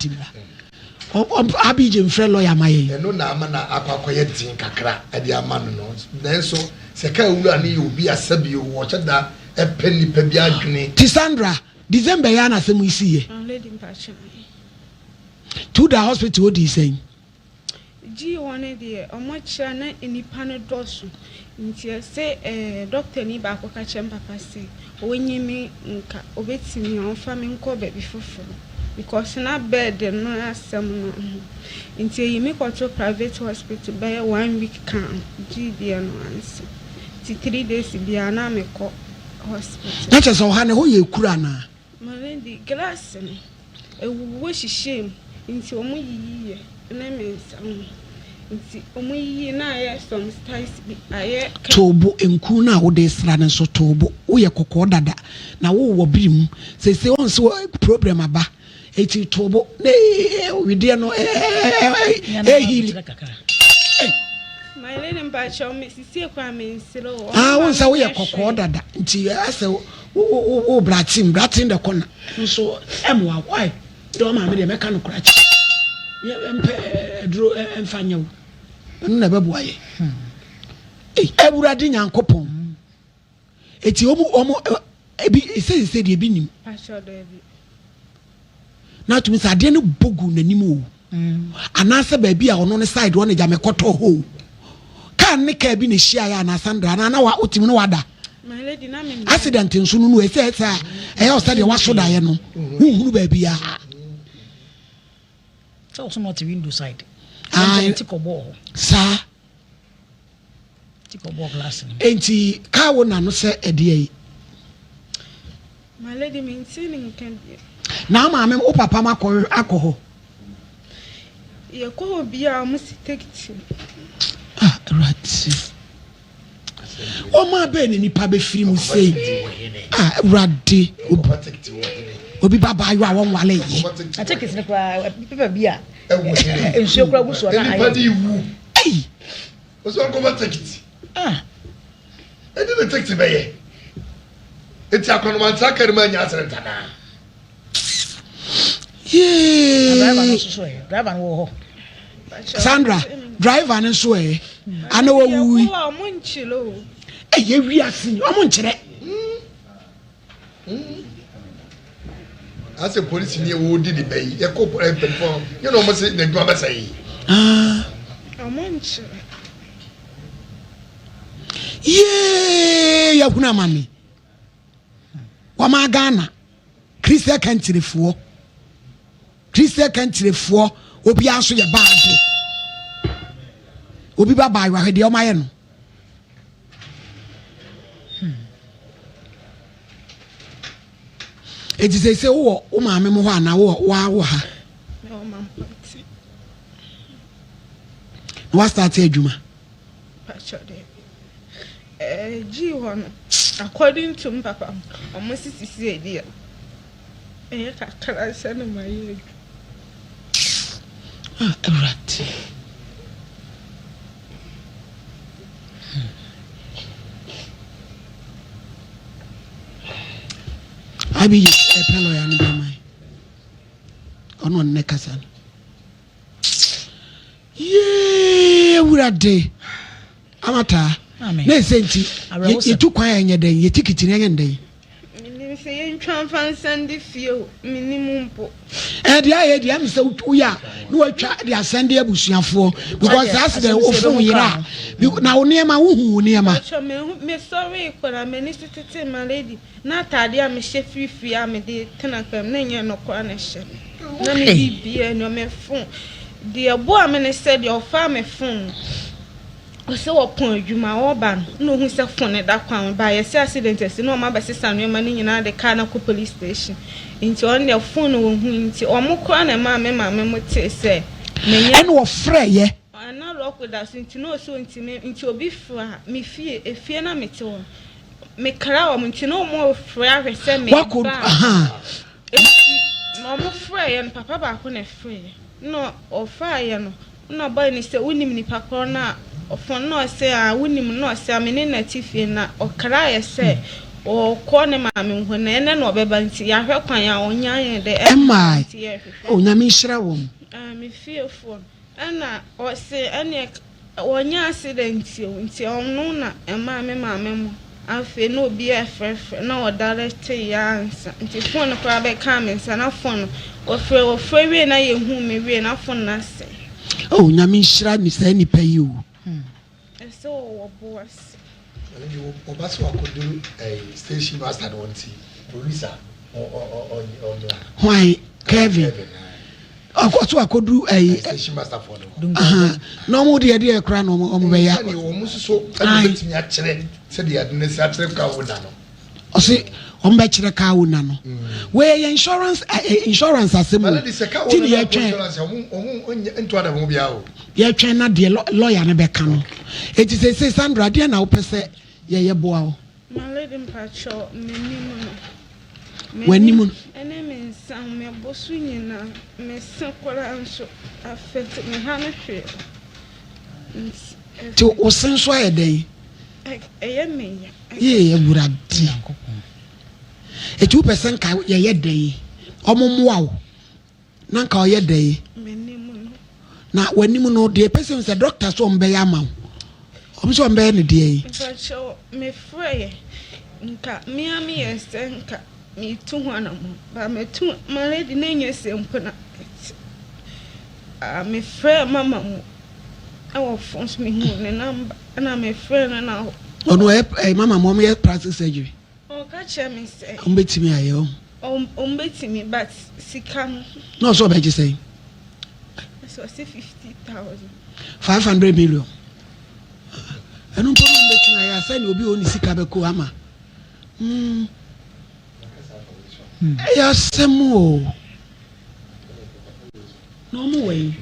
Abidjan friend lawyer, my no Namana Aquacoyet in Kakra at the Amanos. Then so, Seka you be a Sabi, watch that a penny pebiagni. Tisandra, December Yana, some we see. To the hospital, what is saying? G one day, or much na in panel dosu. Until say doctor ni ba ko kachem papa say, onye me nka obeti me on farming ko be before because na bed no asem no. Until you make to private hospital by 1 week can G dey no answer. 3 days bia na me ko hospital. That is Ohane who you kura na. Malendi glass ni. Ewu shame until omo yiye na me nsam. Nti omuyi na ya some styles bi aye tobo enku na wo de sra ne so tobo wo ye kokko dada na wo wo birim se on so problem aba eti tobo we dey no heal my lady mba chaw me sisi kwa me nsiro wo nsa wo ye kokko dada nti ase wo bratin de kona so emwa why do ma me de meka no kura dro emfanya wo na bebo aye ewurade nyankopon eti omo ebi se de ebi nim na tumi sa de no bogu nanim o anase ba bi a ono ne side one ja mekoto ho kan ne ka bi ne hia ya na Sandra na wa otimi no wada my lady na me accident nso no ese e o study wa so da ye no hunu ba bi a so also not window side sa tiko bo glass enti ka wo na no se ede yi my lady maintaining can na ma me o papa akọ ye ko bia mo si take right o ma be ni nipa be firi mu sei rade obi baba ayo awon wale yi I take it kwa people bia ensuo kura guso na ayi ei o so ko take it e dey take it be ye eti akono man takare ma nya asrenta na driver no wo Sandra driver no so ana wo wi o mo nchilo ye wi asini o mo nchire as a police ni wo di be ye ko perform you know mo say the do ba say o mo nchire ya kuna mami wa ma Ghana Christian country fo obi anso ye bad obi baba wa hede o maye no it is say wo ma me mo ho ana wo ha no man party what start adwuma pacho de G one according to papa almost sisi idea kakra se no maye right abi pello ya no be mai ono ne kasa Ye wurade. Amata. Na senti. Ye tu kwan enye den, ye tikiti enye den. Me say yen twan fan send fio, minimum po. Dia am say uya, no atwa dia send abusuafo because that's the ofun yira. Na onema wuhu onema. Me sorry kwara me ni tete my lady. Na tade am hye free am de tenakam na nya no kwa na hye. Na me bibia no me fon. The boy am na said your farm phone. So upon you my oban no who say phone that kwan by a accident no ma basesa no ma ni nyina de car na police station into on your phone wo hu into o mo kwa na ma me mo te say me nya wo frɛ ye na lock with us into no so into obi fra me fie efie na me te wo me kra wo into no mo fra ahwese me wa ko no mo fra ye papa ba ko na fra no o fra ye no boy ni say unim ni papa na ofon no say wonim no say amene na tifie na okra ye say o ko ne ma me hu na ene no beba nti ya hwe kwan a onya ye de o nya me hira wo me fie fo ana o say ene onya accident nti ono na ma me mo afi no bi efrefe na o direct ya ansa nti phone ko abe ka me nsa na phone o frɛ we na ye hu me we na phone na say o nya me hira ni say ni payi o so wo boss you obaso akodu station master don ti producer why Kevin akoso akodu station master for no mo de kra no mo be ya ni wo mususo betimi a kire se de adne se akire ka wona no o se o mbe kire ka wona no we insurance asemu ti ni ya twen nto ada mo bia o ye twen na de lawyer ne be ka no eti se Sandra de na wo pese ye boa o my lady mpacho wanimu ene me san me bosu nyina me sekola anso affect me ha no hwe ti o senso ayeden eye me ye wuradi eti wo pese ka ye den omomoa wo na nka o ye den na wanimu no de pese se doctor so mbe ya ma o so mbe ne de mpacho me frɛ nka me ami yese nka me tu hwana mo ba me tu my lady na nya sempona me frɛ mama mo awo phones me hu ne number na me frɛ na ono mama mo me plastic surgery o ka che me say o betimi aye o betimi but sika no so be say so 50,000 500 million enu po mo betimi aye say ni obi o ni sika be ko ama ya semu no mo we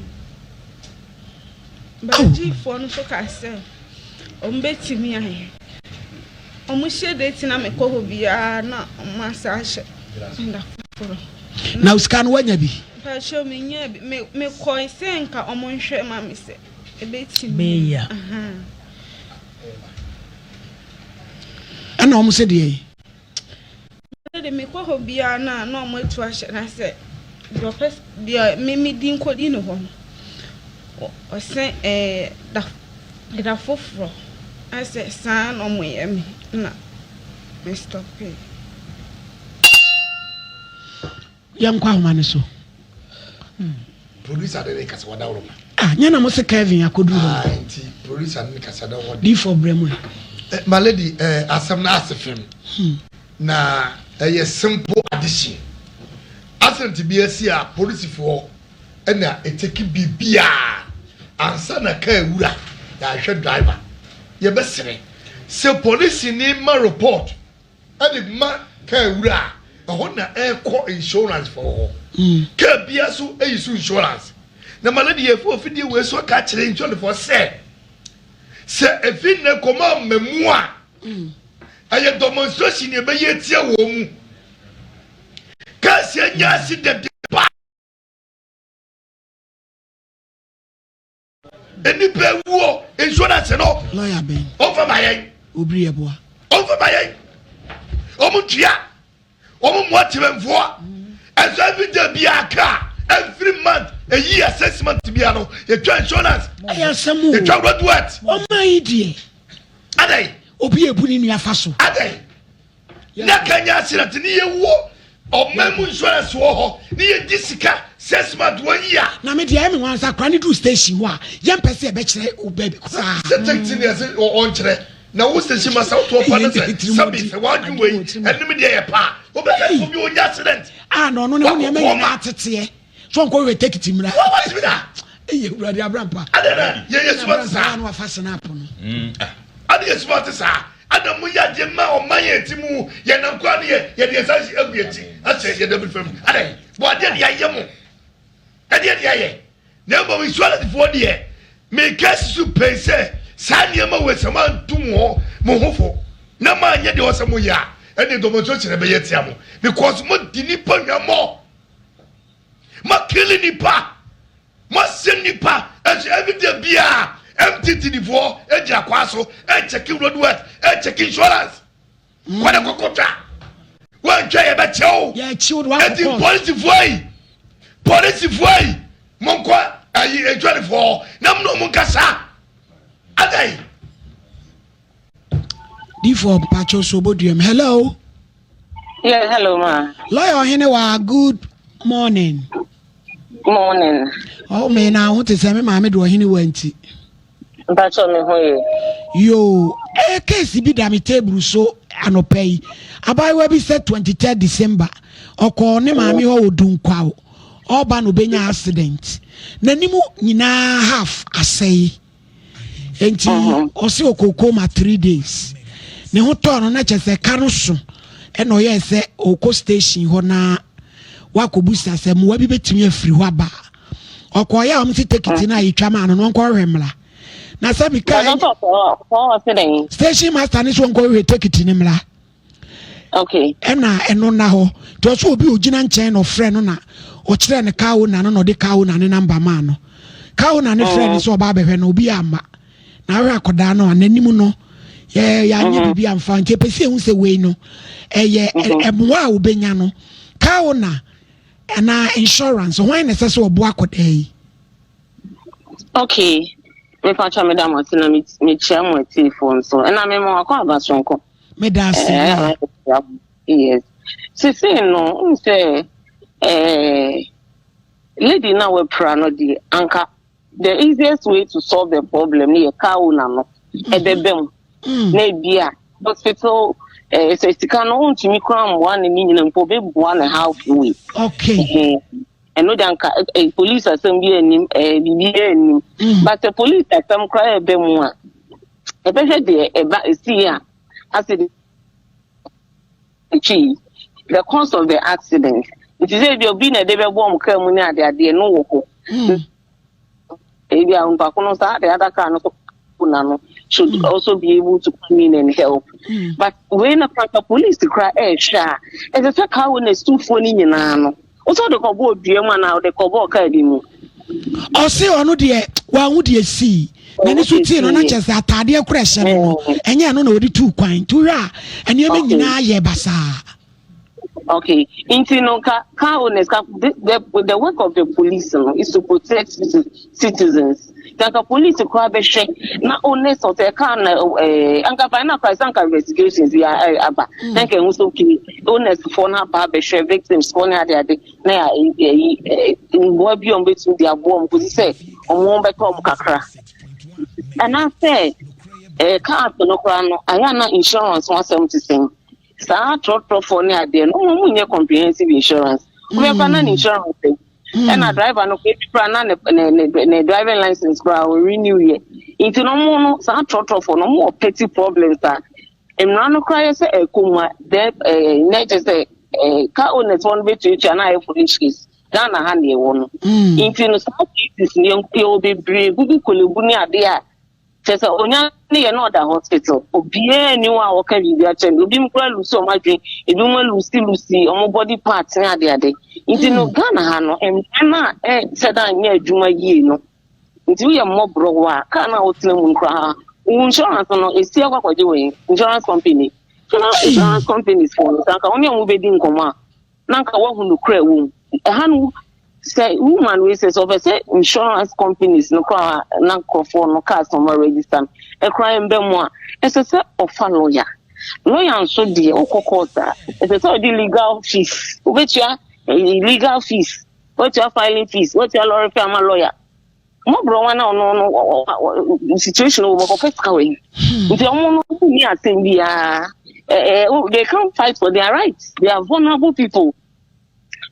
ba ji phone so ka say o betimi aye o mo she date na me ko ho bia na o ma sa hye nda foro na scan wanya bi pa show me nya bi me ko ise nka o mo nhwe ma me se e betimi be ya ana o mo se de me ko ho bia na o mo atu ahye na se drop dia me din ko di no ho o se da foforo ase san o mo ye me na me stop it yam kwa homa ne so producer de kasa wada woro nya na mo se Kevin akodu ho anti producer ne kasa da woro di for bremo my lady asem na asefem na simple addition asem ti bi asi a police for na eteki bibia ansa na ka ewura ya hwe driver ye besere se police ni ma report ani ma ka ewura ho na ko insurance for ka bia so eyisu insurance na maladi ye for fidie we so ka kire insurance for say efi ne koma memua aye demonstration ye be ye tie wo mu ka se nya accident pa eni pe wo insurance no lawyer ben over my eye obri eboa over my eye omu motivemfo as every day be aka every month a year assessment to be ano a insurance ayasamu a road what o my dear adai obi ebuni nua faso adai na kanya accident ni ye wo o memu insurance wo ho ni ye disika assessment 1 year na me dia me wan sa kra ni do station wa yem pese e be kire o baby kwa se ni ase on kire na wo station ma sa to pa na sabi se wa dwu we enim dia ye pa wo be ka so bi o nya accident no ne wo ne me nyina atete so nko we take it mra what was that eye urade abrampa adana ye smart sa no afa snap no ade ye smart sa adamu ya je ma o man ye timu ye na kwa ne ye de sa agueti ache ye double fam ade bo ade ya ye mo ade ya ye na bo mi swala de fo de me case su pense sa ne ma we sama ntumo mo hofo na ma anye de o sa mo ya ene do mo so kire be ye tia mo because mo dini pa nwamo ma kili nipa ma sen nipa as every day bia MTT nivo eji akwaso check road work check insurance kwada kokota wan twa ye be chew ya child wa eti police voi monko ayi ejware fo na mno munkasa adai D4 pacho so boduem hello yeah hello ma lawyer Oheneni wa good morning oh me na ho te se me ma me do Oheneni wa nti pacho me hoye yo case bi da me table so anopai abaiwa bi say 23 December oko ne ma me ho odunkwa oba no benya accident nanimu nyina half asai enti osi okoko ma 3 days ne ho to no na chese ka no so e no ye se oko station ho na wakobusa se mo wa bi betimi afiri ho aba okoya o mti take it na yitwa ma no nko hwemla na sabi ka station master ni so nko we take it ni mla okay ena eno na ho to so obi ogina nchen no friend no na o kire ne kawo na no de kawo na ne number ma no kawo na ne friend so oba behwe na obi ama na we akoda no ananim no ya nye bibi amfa nke pese hu se we no eye emwa obenya no kawo na ana insurance why necessary obo akoda yi okay me pa cha me da mo na me chia mo telephone so na me mo akọ abasonko me da say yes see no say lady na we prano di anka the easiest way to solve the problem ni kawo na no ebebem na bia hospital so sika no untimi kram one ni nyina mpo be 1.5 way okay and no danka police assembly anim bibi anim but the police assembly cry ebem a ebehwe de eba see a as the cause of the accident it is a obi na de be bom ka mu ni ade no wo ko ebi an pa kono sa the other car no no should also be able to come in and help but when a police cry sha as a car when is too funny nyina no also the kobo duema na the kobo ka di mu o se onu de wa hu de si na ni so tie no na chese atade akura hye no enye no na odi tu kwan tu hwa ene me nyina ye basa okay into no car owners the work of the police is to protect citizens the police ko be hwe na owners of the car na anka final price anka investigations we are aba thank you so key owners for na ba be hwe victims for na ade na mbo bi on betu dia bo ko say omo be to kakra and I said car no kra no aya na insurance 170 sa trotro for ni ade no mo nye comprehensive insurance we have an insurance and a driver no ke na ne driving license bra we renew ye into no mo no sa trotro for no more petty problems that emra no cry say ekoma that na just say car owners one be to each and I for each case na ha na e wo no into no sa cases ni o be brave gugu kolebu ni ade a chese onya ni ye no da hospital obie ni wa wo ka bibia chen obi mkura lusi o madwen ebi mo lusi o body part ni ade nti no Ghana ha no na seda nya adwuma yie no nti we mo bro wa ka na otena mu nkra insurance no esi akwaje we insurance company so na insurance companies for nka onye mu be di nkoma na nka wo hu no kra wu ha no say woman we say so say insurance companies no kwa na for no cars no register e crime be mo e say offer lawyer so the okokota e say the legal fees which ya legal fees what your filing fees what your lawyer firm lawyer mo bro wan no situation over professional way nti omo no ni atembia they can't fight for their rights. They are vulnerable people.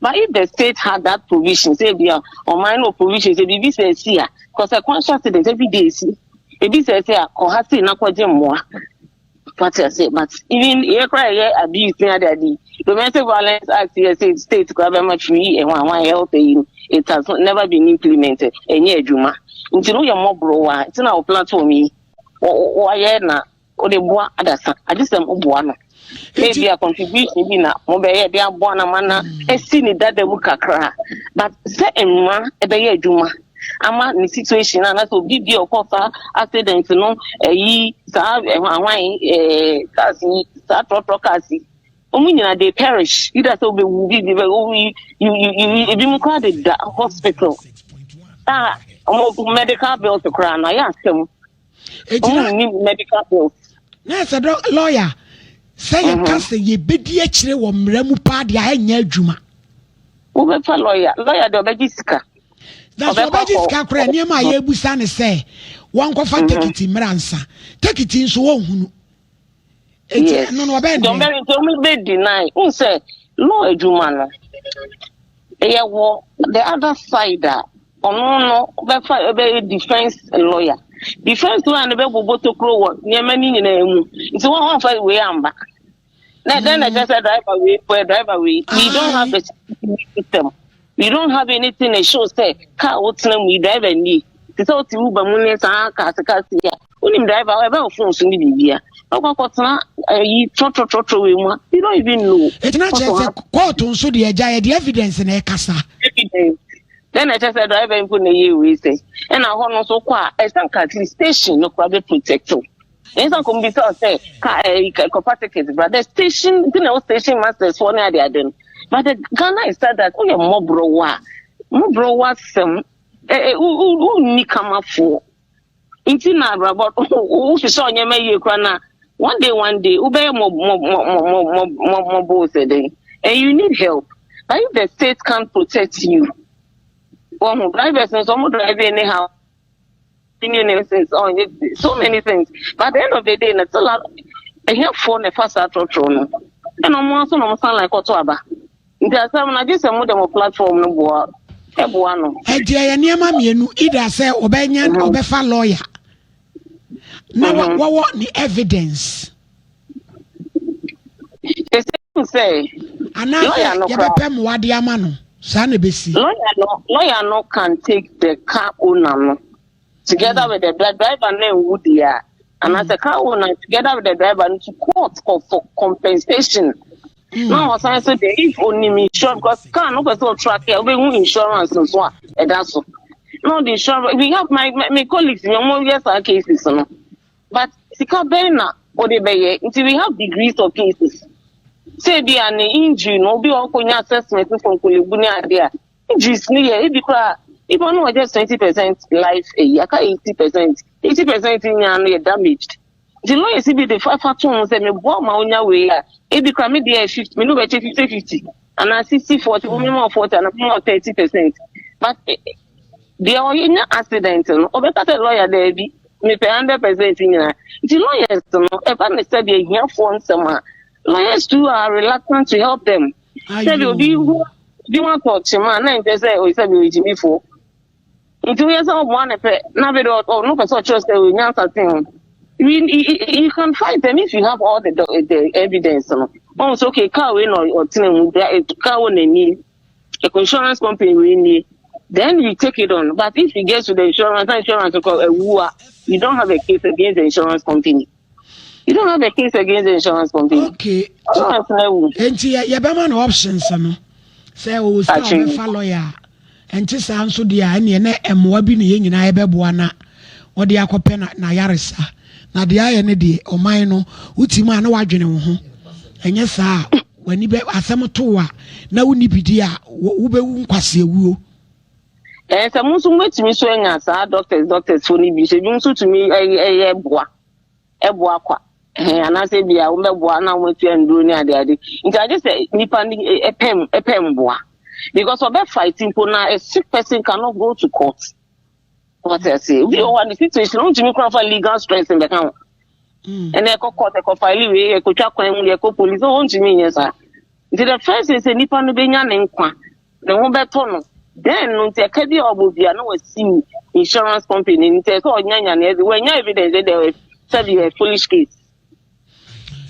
But if the state had that provision, say we are on minor provision, say BB says here, because I conscious that every day see, BB says here, or has to not quite more. But I say, but even here cry abuse near the Domestic Violence Act here says state government free and one health it has never been implemented. And yeah, Juma. Until you more bro, it's in our platform me. Or na. Or the bois adasa. I just am obuano. Maybe a contribution bina mobile dia bona mana e sini that the book akra. But say emma e be ye adwuma. Ama ni situation na so bibi okofa accident no yi sa hwan kasi sa kasi. Omunyina they perish. Either so be you be mo the hospital. Medical bills to cry na ya asem. Medical bills. Yes, a lawyer. Say a cast ye bidi actually wa mremu party a enya adwuma. Wo be fa lawyer the obejisika. That's obejisika kra niam aye busa ne say wan ko fa tikiti mransa. Tikiti nso wo hunu. Yes. No be don't be deny. Who say law adwuma no. Eya wo the other side no be fa be defense lawyer. Defense one the be to crow near many in emu. It's one fight way amba. Then I just said driver way. We don't have a system. We don't have anything that shows say car what's name we drive and need. It's all to Uber money car here. Only driver ever phone to me here. You don't even know. It's not just a court on so the evidence in a casa. Then I just said, driver in put the we say, and I want also quite a some station no private protector. And some computer say, capacity, but the station, station masters one idea then. But the Ghana is that only more browa some who ni come up for. Inti na about who saw your may one day, obey more both a day, and you need help. But if the state can't protect you, drivers and some drive anyhow, so many things. But at the end of the day, it's a lot. I have phone a fast out of throne, and I'm also sound like Ottawa. There's some I just a modern platform no board. Ebuano. Dear Niama Mienu, either say Obanian or Befa lawyer. Now, what the evidence? They say, and now you have a Wadiamano. Lawyer no can take the car owner together with the driver name Woody, and as a car owner together with the driver to court for compensation. Now, I said, if only insurance because car no person track here, we insurance and so on. That's all. No, the insurance we have my colleagues, more years are cases, but Sika Bena or the Bay until we have degrees of cases. Say be an injury, no be all assessment from Kolibunia there. Injuries near if you know just 20% life a year, 80% in damaged. The lawyer see be the 5 tones and me bomb on your way. If you come there 50, me no 50, and I 60-40, more 40 and more 30%. But they are in an accident, or better lawyer there be me pay 100% in the lawyers, if I said they here for some. Lawyers too are reluctant to help them. Say you be want to touch man, and they say, "Oh, say you before." Into years of one, or no person trust the answer thing. You can fight them if you have all the evidence. Oh, it's okay. Car win or car win need a insurance company we need. Then you take it on. But if you get to the insurance you don't have a case against the insurance company. You don't have a case against the insurance company. Okay. And you have options, no? Say, oh, lawyer. And just answer the ane and Moabini in Ibebuana or the Aquapena Nayarisa. Now the IND or mine, Utima no Wajin. And yes, sir, when you be Asamatua, now Nipidia, Ube Quasi woo. Some also wait to me so as doctors for me. She brings to me a bois. And I say, be a woman, now with you and doing it. I just say, Nippani a pen bois. Because of that fighting, a sick person cannot go to court. What I say, we all want the situation, don't you for legal stress in the account. And I court, I file away, I could check when we go police, don't you mean, yes, sir? The first is a Nippon Benyan and Qua, the one better. Then, no, the Caddy or Bobia, no, see insurance company, and says, oh, Yan, when you evidence they will tell you a foolish case.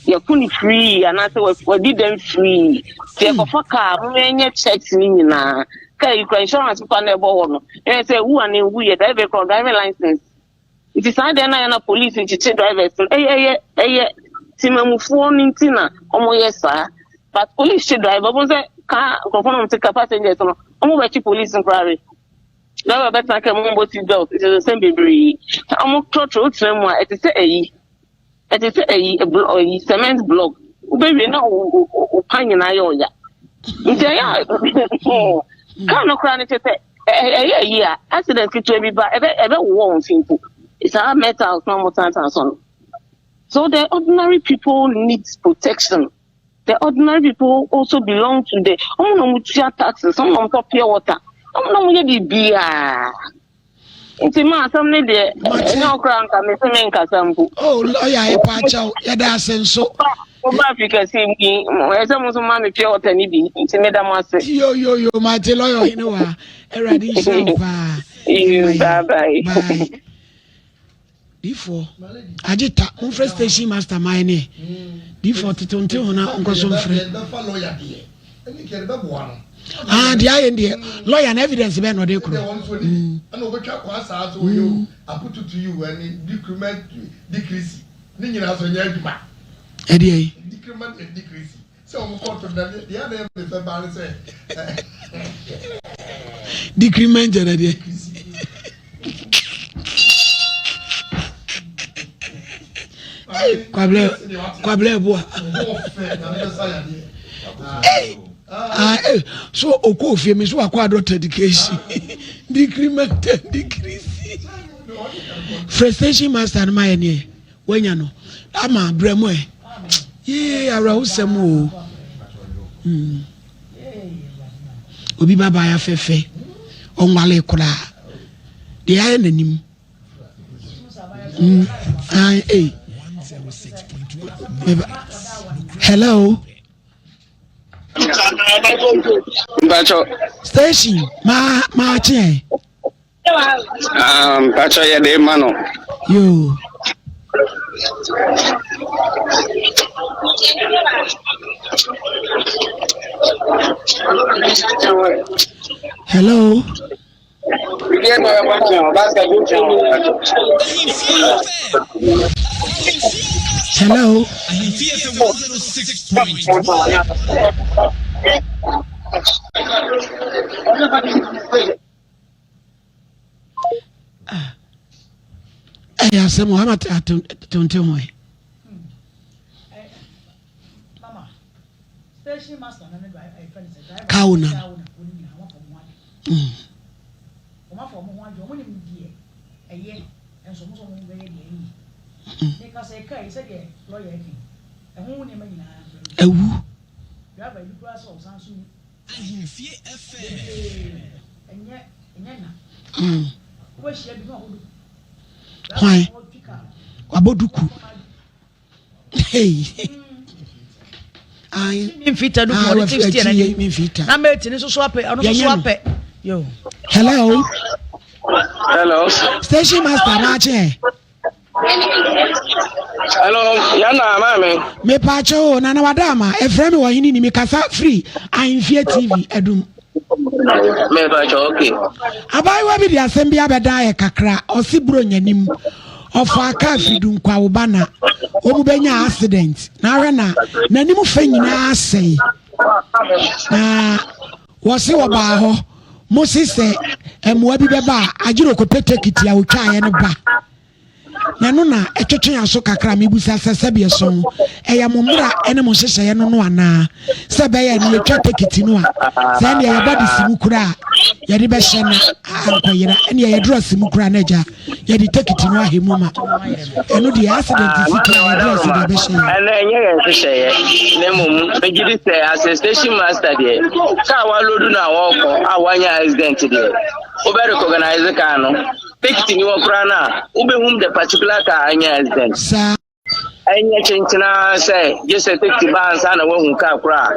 You're fully free, and I said, well, did them free. Take off a car, when you check me now. You can insurance upon the board. And I say, who and we at every driving license. It is not then I am a police and teacher drivers. Timamu phone in Tina, yes, sir. But police driver was a car, conform to passengers. I'm over to police and private. Now, that's like a mumbo to dog. It is the same baby. I'm a total trimmer. It is a cement block. Baby, no, opinion. I owe ya. Can't no cry to say, yeah, accident to everybody, ever warm simple. It's a metal, no more time and so. So the ordinary people need protection. The ordinary people also belong to the taxes, some on top pure water. The beer. It's a man, some lady, no crown can be some. Oh, lawyer, a patch out, yeah, so. Africa see me, some of my pure water, it's a madam. Yo, my lawyer, you know, already. Bye. Before I did first station master mine. Before to turn to Uncle Somfrey. Ah, the IND lawyer and evidence ben or they could. And over I put it to you and decrement decrease. Ningin has a year. Eddie decrement and decrease. So I'm caught of the other balance. Decrement and decrease. Kwable boa. So okofie me so akwa adult education. Decrement and decrease. Frustration master na my ne. Wenya no. Ama bremo e. Ye ara usem o. Obi baba ya fefe. Onwale kura. De aye nanim. Hello. Station, ma chair. Pacho ya de mano. Yo. Hello. Hello. Yes, Muhammad Tontomoy. Mama, station master, Kauna. Why? Waboduku. Hey. I infita do for 50 and infita. Na mate ni so swap e, ono so swap e. Yo. Hello. Hello. Station master Nache. Hello, yana mama. Me pacho na wadama e frame wo hini ni me kasa free Ahemfie TV edum. Me pacho okay. Abai wa bi di asem bia beda e kakra osibro nyanim. Ofa ka fidu nkwa wo bana. Omu benya accident. Na hwe na nanim fa nyina asei. Na wo se wo ba ho. Mo se se emwa bi beba agiro ko petekiti a wo twa ye ne ba. Na no na etwetwe aso kakra mebusa sesebe so eya momra ene mo hyehyeye no no ana sebe ya ne etwa tekiti no a se ne ya body simu kura yɛde bɛhyɛ na ankɔyera ɛne yɛde dress mu kura na gya yɛde take it no ahemu ma ɛno de accident fiti yɛde dress de bɛhyɛ ɛna ɛnyɛ yɛn hyehyɛ na mmom megye sɛ as a station master deɛ car walodu na wɔkɔ a wanya accident deɛ wobɛ recognize car no take it ni wɔ kura na wobɛhum the particular car anya accident saa ɛnyɛ kyenkyena sɛ gye sɛ take ba ansa na wahu car kora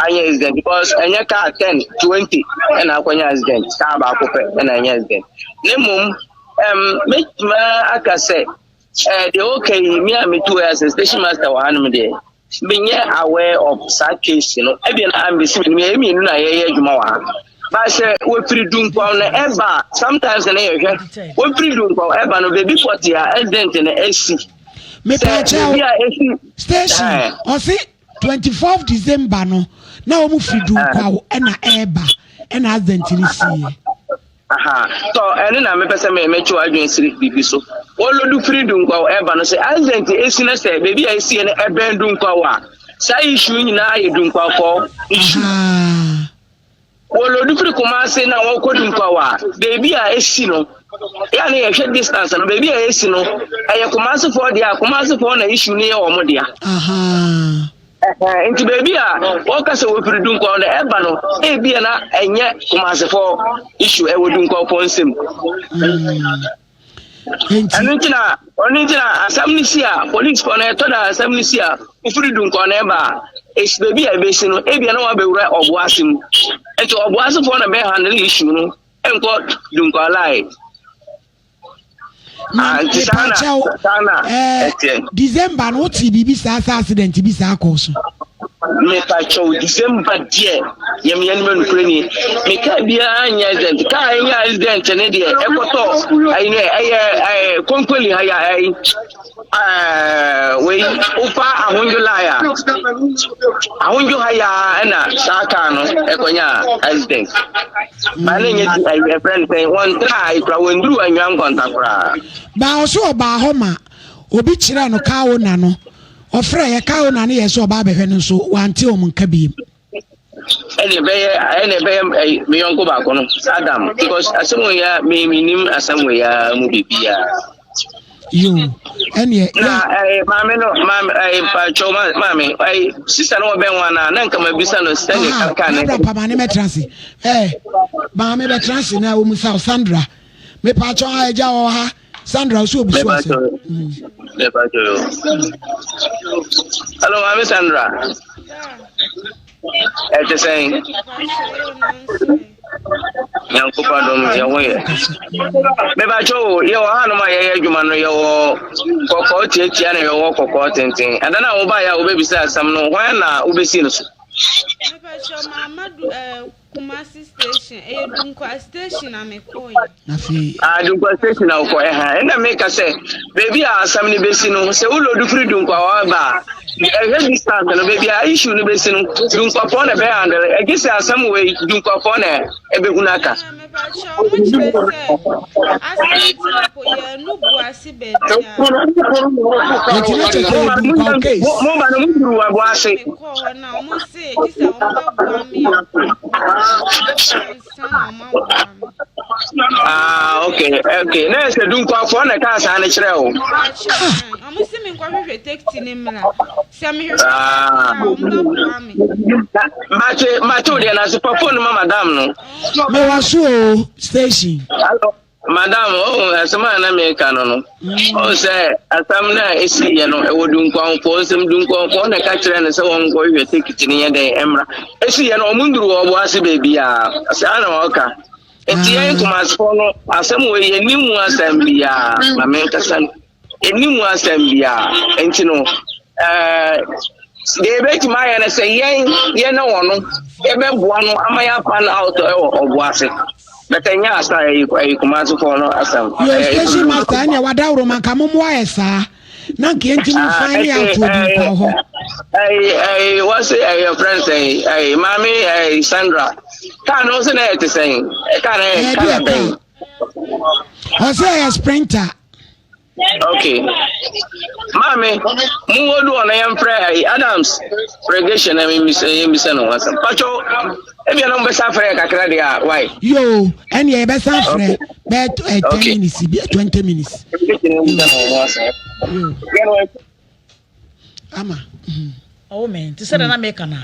anya accident because ɛnyɛ car 10 20 ɛna akɔnya accident car baako pɛ ɛna anya accident ne mmom mɛtuma aka sɛ deɛ okay me a metu as a station master wɔ hanom deɛ menyɛ aware of that case no ebia na ambisi me emienu na yɛyɛ adwuma wɔ ha ba sɛ wɔfiri dunkwaw na ɛba sometimes na yɛhwɛ wɔfiri dunkwaw ɛba no baby 40 a accident na asi me pacha station ɔse 24th December no na wɔn firi dunkwaw ɛna ɛba ɛna accident ni sie so ɛne na mepɛ sɛ mɛtwe adwene siri bibi so wɔlodu firi dunkwaw ɛba no sɛ accident esi na sɛ baby a esie no ɛbɛn dunkwaw a saa issue nyinaa yɛ dunkwafo issue wɔlodu firi Kumasi na wɔkɔ dunkwaw a baby a esi no ya na yɛhwɛ distance no baby a esi no ɛyɛ Kumasi for dia Kumasi for na issue ne yɛ wɔn dia nti baby a wɔka sɛ wɔfiri dunkwaw na ɛba no ebia na ɛnyɛ Kumasi for issue ɛwɔ dunkwaw for nsɛm ɔno ntina asɛm ne si a police for na ɛtɔ da asɛm ne si a wɔfiri dunkwaw na ɛba esi baby a ebesi no ebia na wɔabɛwura ɔboase mu nti ɔboase for na bɛhandle issue no ɛnkɔ dunkwaw lai December no ti bibi sa accident bi sa akɔ so me pacho December die yem yanima no krani me ka bia anya accident ka anya accident ne de ekoto ayi ne ayi konkoli haya ayi we upa ahunjo haya na saka no ekonya accident mane nye ayi friend say one try pra wenduru anwan kontakra ba oso ba ho ma obi kire no ka wo na no ofre ye ka wo na ne ye so ba behwe no so wante o munka bi ene be me yonko ba ko no Adam because asemo ya me minim asemo ya mu bibia yo ene na mame no mame pa choma mame sister no be wana na nka mabisa no stand kaka na papa mane metransi mame be transi na wo mu Sandra me pa choma eja wo ha Sandra also be so hello mame Sandra ete saying yanko padom yawo ye me ba cho ye wo hanu ma ye adwuma no ye wo kokko tietia na ye wo kokko tenten adana wo ba ya wo be bisa asam no hwan na wo be si no so me ba cho Mamadu Kumasi station Dunkwa station amekoy na fi Dunkwa station na ko ha na me ka say baby asam ni be si no se wo lo du free Dunkwa wa ba e distance no baby a issue no be si no Dunkwa for na be handle e gisi asam we Dunkwa for na e be hunaka okay na se Dunkwa for na ka sa na kire o amusi me nkwa hwehwe taxi ni mla se me macho dia na super phone ma madam no me wasu station hello madam asama na me ka no say asam na esi ye no e wodunkwa for nsem dunkwa for na ka kire na se won go hwehwe ticket ni ye den emra esi ye no omunduru obo ase baby a asa na oka enti ye Kumasi for no asam we ye nimu asam bia ma me ka san enimu asam bia enti no they bet my and say ye no one ebe boa no amaya pan out oboase but enya asa Kumasi for no asam station master anya wadawro man ka momo ayesa na nke enti mu find out wo ho what's your friend say mami Sandra can no say na it saying can I say a sprinter okay mami muwodu ona yam pray Adams regression na mi say no wasa pacho Ebi na mbe sa frɛ kakra dia why? Yo, and ye be sa frɛ bet 10 minutes, 20 minutes. Ama. Oh man, to say na make na.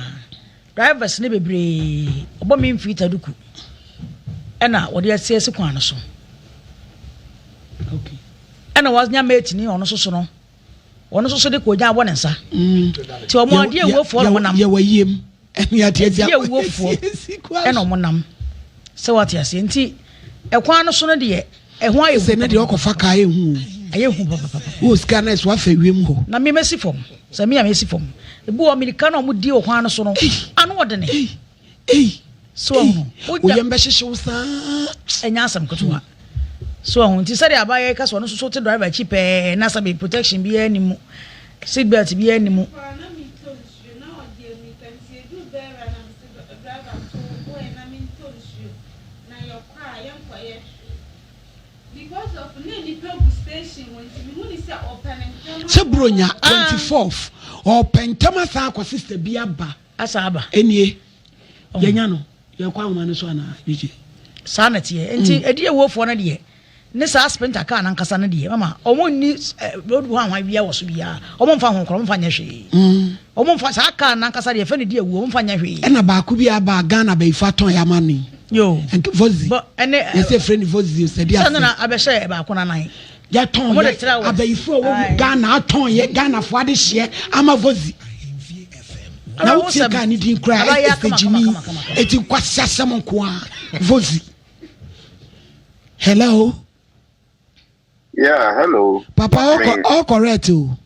Drivers ne bebre. Obo me mfita duku. Ena wo de asiesi kwan no so. Okay. Ena was nya mate ni ono so no. Ono so de ko gya abo ne nsa. Ti omo ade ewofo no nam. Ye wayem. Eni ate ate. Ye ewofo. Ena omo nam. Se what ya se nti ekwan no so no de eho aye se ne de okofa ka ehu. Aye hu papa. Wo scanners wa fa wiem ho. Na me mesi fom. Se me ya mesi fom. Ebu America no mo di okwan no so no. Anu wode ne. So ho. O yem be hyehye wo sa. Enya asam kotoa. So ho nti sare abaye ka so no so te driver chi pe na sabe protection bi animu. Seat belt bi animu. Se bronya 24th or pentama sa kwa sister bi aba asaba enie yenya no ye kwa homa no so ana bije sanate enti edi ewofo no de ne sa spenta ka na nkasa no de mama omo ni road ho anwa bia wo so bia omo mfa ho kro mfa nya hwe omo mfa sa ka na nkasa de fe ne de ewu omo mfa nya hwe ena ba ku bi aba Ghana ba ifa ton ya mani yo vozi but ene e say friend vozi se dia sana abehye ba ko na nan ya ton abayifo wo Ghana aton ye Ghana fo ade hye ama vozi na wo tie ka ni din kra efejini eti kwasa sem nko a vozi. Hello. Yeah, hello. Papa all correct o.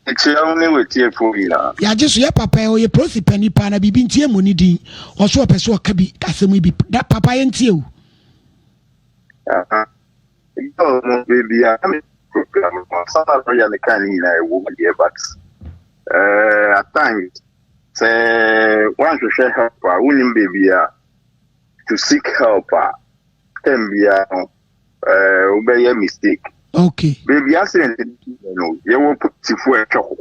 It's only with you for you now. Ya jesu ya papa o ye prosi pani pa na bibi ntie mo ni din o so opese o ka bi asem bi da papa ye ntie o. Oh, baby, I'm in program. Some are really can't but at times, say, one to share help, winning baby, to seek help, can be obey a mistake. Okay. Baby, I said, you won't put you for a chocolate.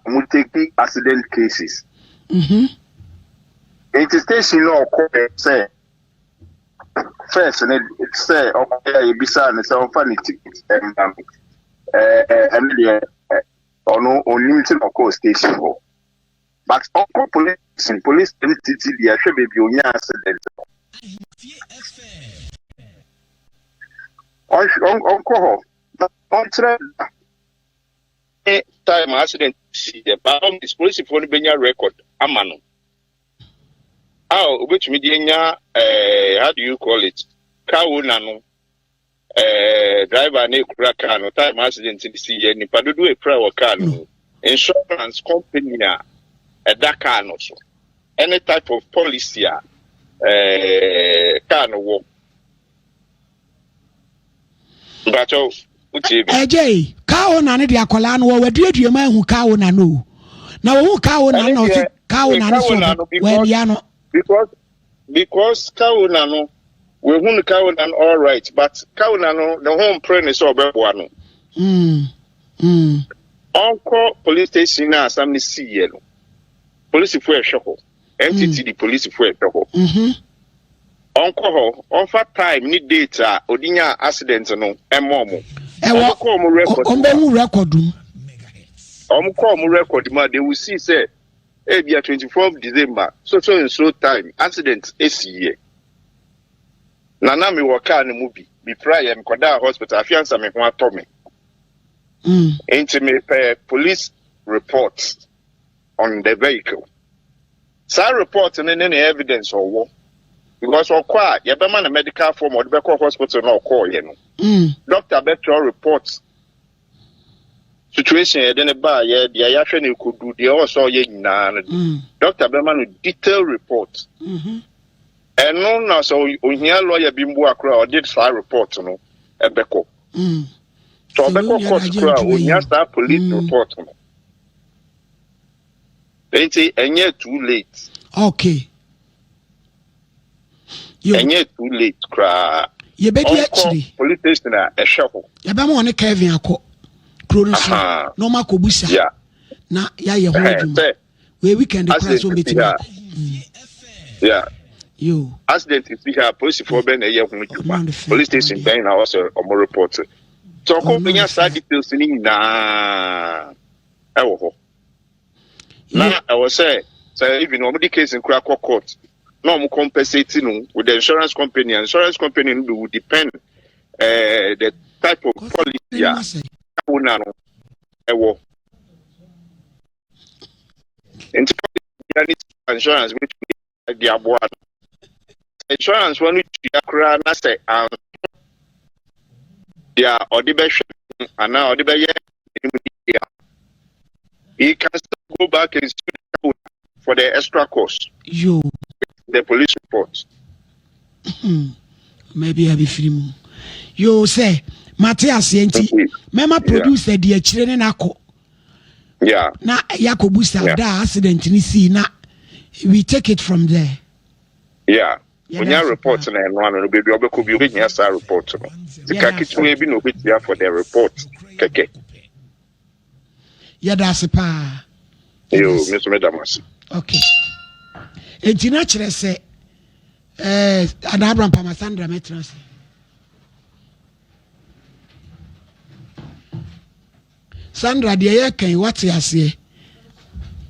We take the accident cases. It is station law, say. First, and it say, okay, you be sad and so funny tickets and no unlimited of course station. But uncle police entity, the should be on your accident. Uncle, time accident, see the bomb is police for the record, Amano. Oh, which media, how do you call it? Kawunano, driver ne krakano, time accident in the sea, and if I do a prayer cano, insurance company, a dakano, so any type of policy, cano walk. But oh, AJ, Kawunani, the Akolano, or do you man who Kawunano? Now, who Kawunano, when Yano. Because Kawunano, we won't Kawunan all right, but Kawunano, the home premise of Bebuano. Uncle police station now, some see yellow. Police for a shock. MTT the police for a shock. Uncle, offer time, need data, Odinia accidents, no, and momo. Record, they will see, say. Be 24th December, so and so time, accident is here. Nana me waka ni movie, be prior and Koda hospital, I fiance me one Tommy. Into police reports on the vehicle. Sir report and any evidence or what? Because of quiet, you have a medical form or the Becker hospital no call, you know. Dr. Becker reports. Situation then about the action you could do the also Dr. Berman detailed report. And no so when here lawyer Bimbo Accra or did file report no Ebeko. So Ebeko court crowd when you start police report no. They say and yet too late. Okay. And yet too late cry. You bet actually police station a shuffle. You better want to Kevin Ako. No makobusa. Yeah. Na ya ye ho adwuma. we weekend crash so bit yeah you accident is here police for ben eye hu tuma police station ben na also omo report so ko benya side details ni na ewo ho na I was say even omo the case in court no omo compensate no with the insurance company will depend the type of policy ya una no ewo insurance which the aboard insurance one which you are na say they are odibeshe and now odibeye he can still go back and sue for the extra cost the police report maybe I be free you say Matthias enti mema producer the chire na ko na yakobu sa da accident ni see na we take it from there when you report na no baby obeko bi obenya sa report no tika kitwe bi no betia for the report keke that's pa yo Mr. Medamas okay enti na kire se Adabram Pamasandra metras Sandra de ye kan what ase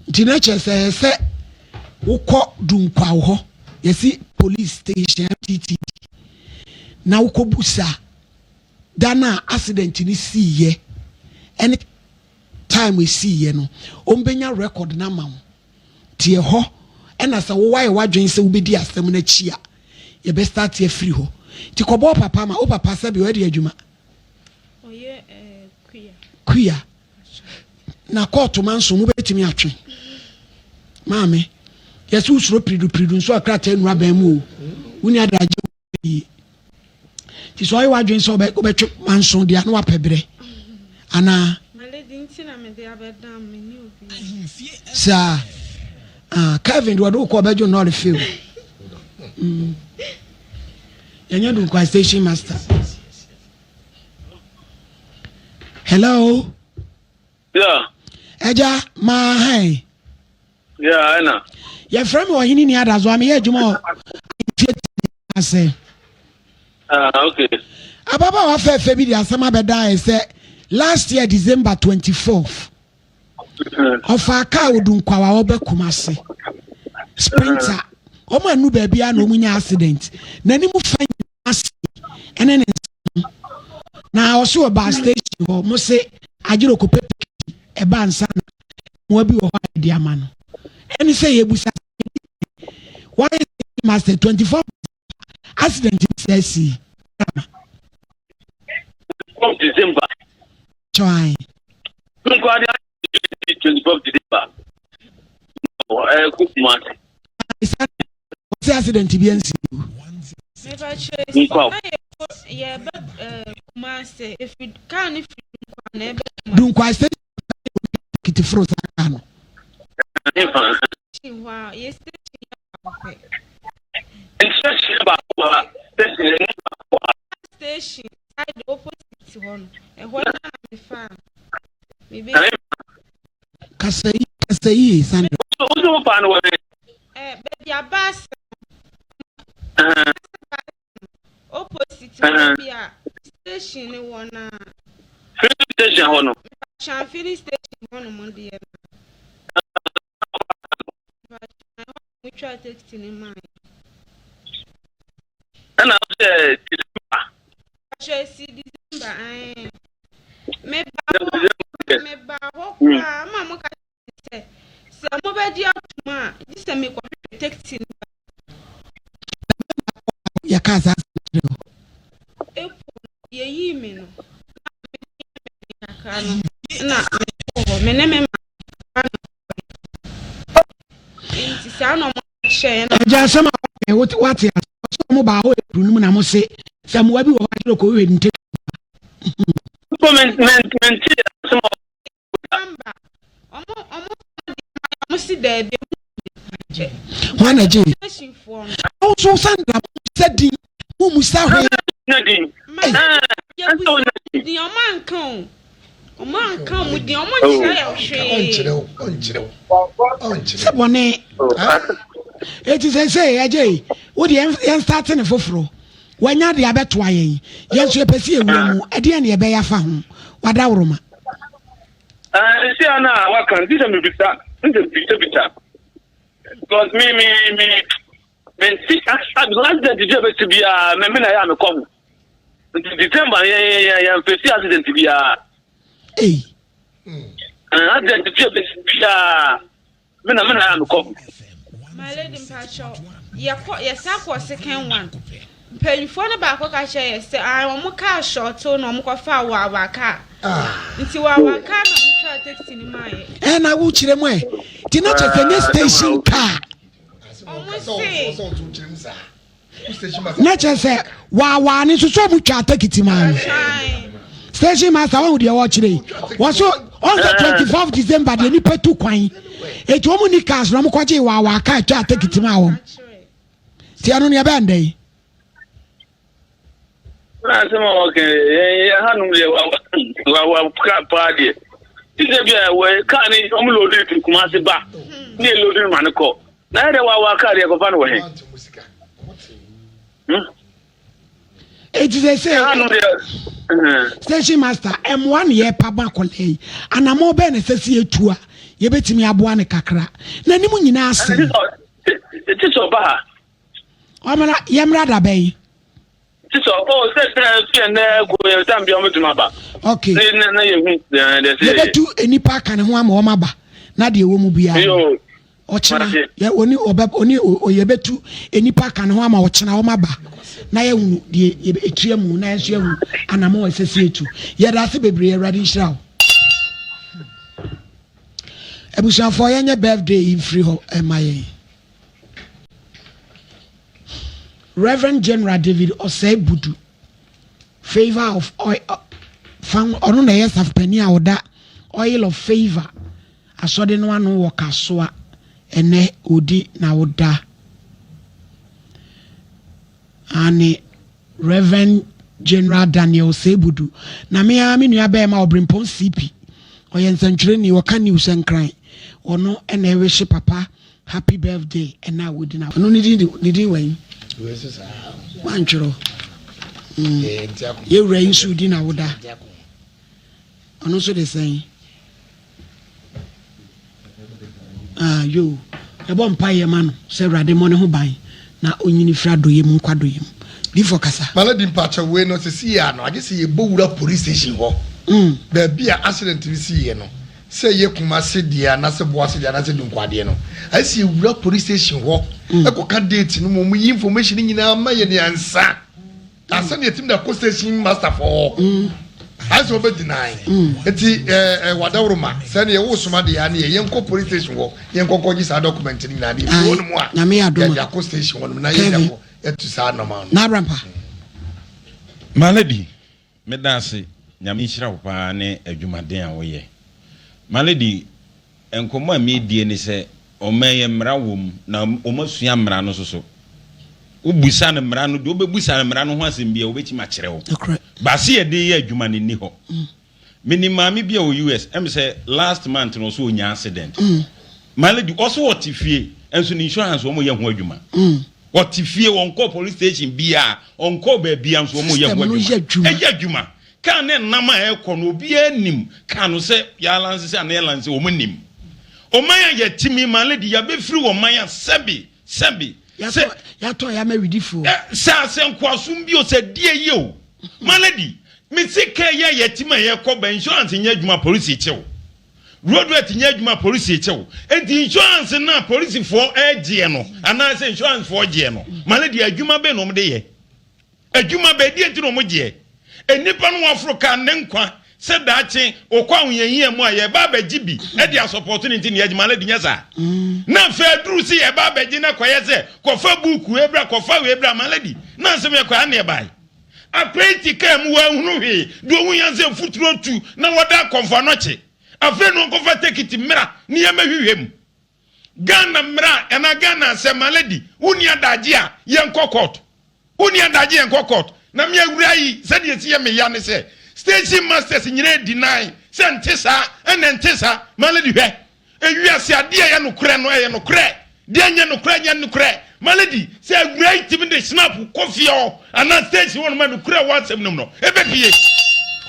enti na kire se wokọ dunkwa wo yesi police station MTT na ukobusa dana accident ni see ye any time we see ye no ombenya record na ma tie ho ena sa wo why wadwen se ubedi asem na chia ye be start ye free ho ti kobo papa ma o papa se be we de adwuma oye kuya na court man so mu betimi atwe maame yesu usuro pridu nso akrata enu abamu woni adaje ti so ayi wadwen so obetwe manso dia na wapebre ana maledi ntina me de abedam me ni obi sa Kevin do ko obejo no refill yanya do kwa station master hello eja ma hai ana your friend Oheneni Adazoa me adwuma ase okay ababa wa fe bi di asama beda say last year December 24th of our car odunkwa wa obekumase sprinter o ma nu ba bia na omunya accident na ni mu fa ase ene na o so ba station ho mo se agiro ko pepe e ba nsa mo bi wo ha di amano eni say yebusa why master 24 accident says of December try 24 December good month accident BNC yeah but master if you can if you never don't quite say it froze ano wow yes station side opposite one and what am fan maybe kasai Sandra baby abas opposite one station one station one Shanfini station one Monday we try to take in mind and I said I see December me ba ho kwa mama ka se mo ba di atuma this me ko protecting ya kaza ye yi me no na me ne me inti sa no mo share na ja sama what ya so mo ba ho edunum na mo se se mo wa bi wo wa ko we nte comment some number omo si there be wana je o so Sandra said mu musa ho Nadine di o man kan Oma kan mu di omo nchire ya onchire Sebone. It is say AJ, wo de yen starting foforo. Wanya de abeto ayen. Yen so epesi ewura mu, e de ne ebe ya fa ho. Wada woroma. See ana wa kan this me bisa. Nje picture. Because me see last day the to be me na ya me come. December ya first accident to be Hey. Accident to be me na ya me come. My lady Mpacho, ya sakwa second one. Mpanyifo na ba ko ka che say omo ka short no omo ko fa wa ka. Nti wa ka na mo try taxi ni mai. Na wo chire mu e. Ti na che station car. Omo say. Na che say wa ni so mu twa takiti man. Station master won de wo chire. Wo so on the 24th December de ni petu kwan. Etu omo ni cars no mo ko je wa ka twa takiti ma wo. Ti anu ne ba ndai. Na sema okay hanu le wa party ise bia we ka ni omload it kuma se ba ni load man ko na de wa ka de ko fa no he It is say hanu le station master M1 ye paba kolei anamo be na sesi etua ye betimi aboa ne kakra na nimu nyina ase ti so ba amara yemra da bai. So, okay. You do any park and one more maba. Not the woman be a Ochina. Ya oni oyebetu any park and one more Ochina maba. Na the etrium, Nansium, and a more associated. Yet that's a baby ready shroud. Ebusan for any birthday in Freehold, MIA. Reverend General David Osei Budu, favor of oil, found on the yes of penny oda, oil of favor. I saw the one who walk a soa, and ne udi na oda. And Reverend General Daniel Sebudu, na me a minu abe ma obrimpon CP, or yen century ni waka news and crying, or no, and I wish papa happy birthday, and now would now. No need way. Manchero. You rain should dinner would that. And also the same. You a bomb pie man, Sarah the money who buy. Now only frado yim quadro him. Leave for Cassa. Maladim Pacha, we not to see ya. No, I just see a bowl up police station. There be an accident to see you. Say ye kuma se dia na se boase dia na se dunkwade no I see wura police station ho e ko ka date no mo information nyina ma ye ne ansa asa ne tim da ko station master for I so be deny eti wadawroma se ne ye wo soma de ya ne ye nko police station ho ye nko ko gi sa document ni na de wo no mo a na me adoma ya ko station ho na ye ya ko etu sa no ma na rampa maladi medase nyame hira wo pa ne adwumaden a wo ye maladi enkomo ami die ni se omaye mra wom na omasua mra no so ubusa ne mra no de obebusa ne mra no ho asem bia obeti ma kire wo ba se ye de ye adwuma ne ni ho minimami bia o US em say last month no so onya accident maladi also otifie enso ni insurance wo mo ye ho adwuma otifie won call police station bia on call ba bia enso wo mo ye ho adwuma e adwuma kan ne nama e no obi anim kan no se ya lance se na lance o manim o man ya timi maladi ya be free o man ya sebi ya to ya ma widifu sa se nkwasom bi o se die ye o maladi me sika ya tima ye ko ba insurance nya adwuma police chew roadway nya adwuma police chew enti insurance na police for age no ana se insurance for age no maladi adwuma be no mde ye adwuma be die enti no mo je enipa no Africa nenkwa se daache okwa hunyenye mu aye ba bagibi e dia opportunity ne yagimala di nyasa na fa duru si e ba bagi na kwaye se kofa buku ebra kofa we ebra maladi na nsem ye kwa na e bai aprenti ka mu wa hunu hwe do hu yanse futuro tu na woda konfa noche afre no konfa tekiti mira ni ye mahwehwem Ghana mra ena Ghana se maladi uni adaje a ye nkokot uni adaje nkokot na me awura yi se de sie me ya ne se station masters nyire deny sente sa ente sa malady hwe ewiase ade ya no kure no ye no kure de anya no kure malady say great even the snap coffee o ana station one man no kure watsem no ebe pie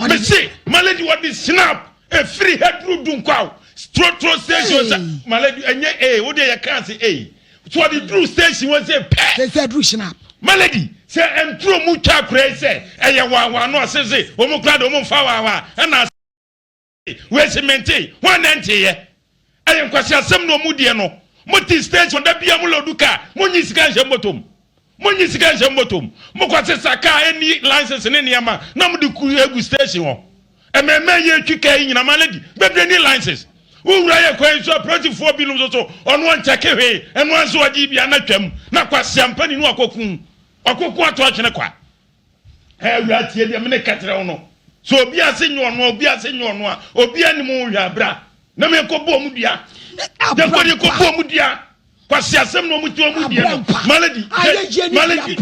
me say malady what the snap a free head through dunkwa stro station malady enye wo de ya kan say so the true station was say they said through snap malady say entro mu twa kure say eye wa no say o mu kra do mu fa wa na we cemente one ente ye eye nkwasi asem no mu de no moti station da bia mu loduka munyi sika nche motom mo kwase saka any license ne niama na mu de ku egu station ho ememe ye twika nyina malady bebre ni license wura ye kwan so project billion so ono ncheke hwe eno anso agi bia na twam na kwase ampani no akokun ato atwene kwa wura tie de me ne katre ho no so obi ase nyo no a obi animu hwa bra na me ko bo mu dua de ko bo mu dua kwasi asem no mu ti o mu dua no malady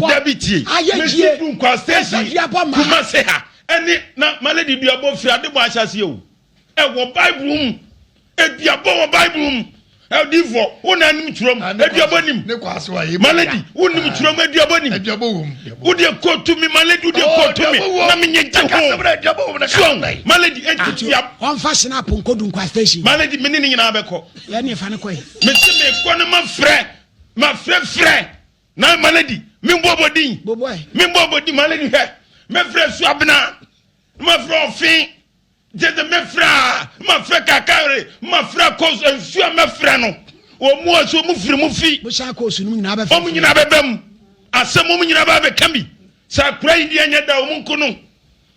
debiti me si kwa station kuma se ha eni na malady dua bo fi ade bo ahyase o wo bible mu eduabo wo bible mu edifo wona anim turom eduabo nim ne kwaso ayi malady wonim turom eduabo nim eduabo wom wo de kotu mi malady wo de kotu mi na me nye eduabo wom na ka malady entitia on fashion up nkodu nkwa station malady me ni nyina abeko ya ne fa ne koy me se me ko ne ma frɛ na malady me mbobodin malady he me frɛ su abna ma frɛ ofin jede me frɛ ma frɛ kakare ma frɛ kos ensu me frɛ no o mu aso mu firi mu fi bo sha kos nu nyina ba fa mu nyina bebam asem mu nyina ba be kami sa kura yi anya da o mu nkunu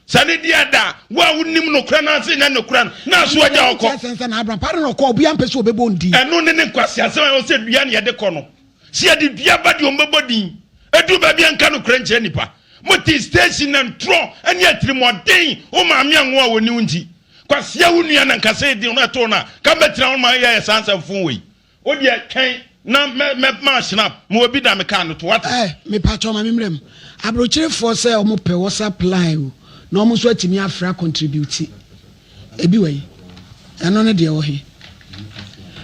sa ne dia da wa wonim no kura na se nya no kura na so agya okọ sense na Abraham pare no kọ obi ampese obebo ndi eno ne nkwasi asem o se dua ne ye de kọ no se ye de dua ba de o mbebodin edu ba bia nka no kura nche nipa moti station na ntro ene atrimoden o ma me anwo a woni unti kwasi ya wonu na nkase di no to na ka betra o ma ye sansa fun we o de kan na me snap mo obi da me kan no to what me patcho ma memrem abrochire for say o mo pe wo supply o na o mo so atimi afra contribute ebi we eno ne de wo he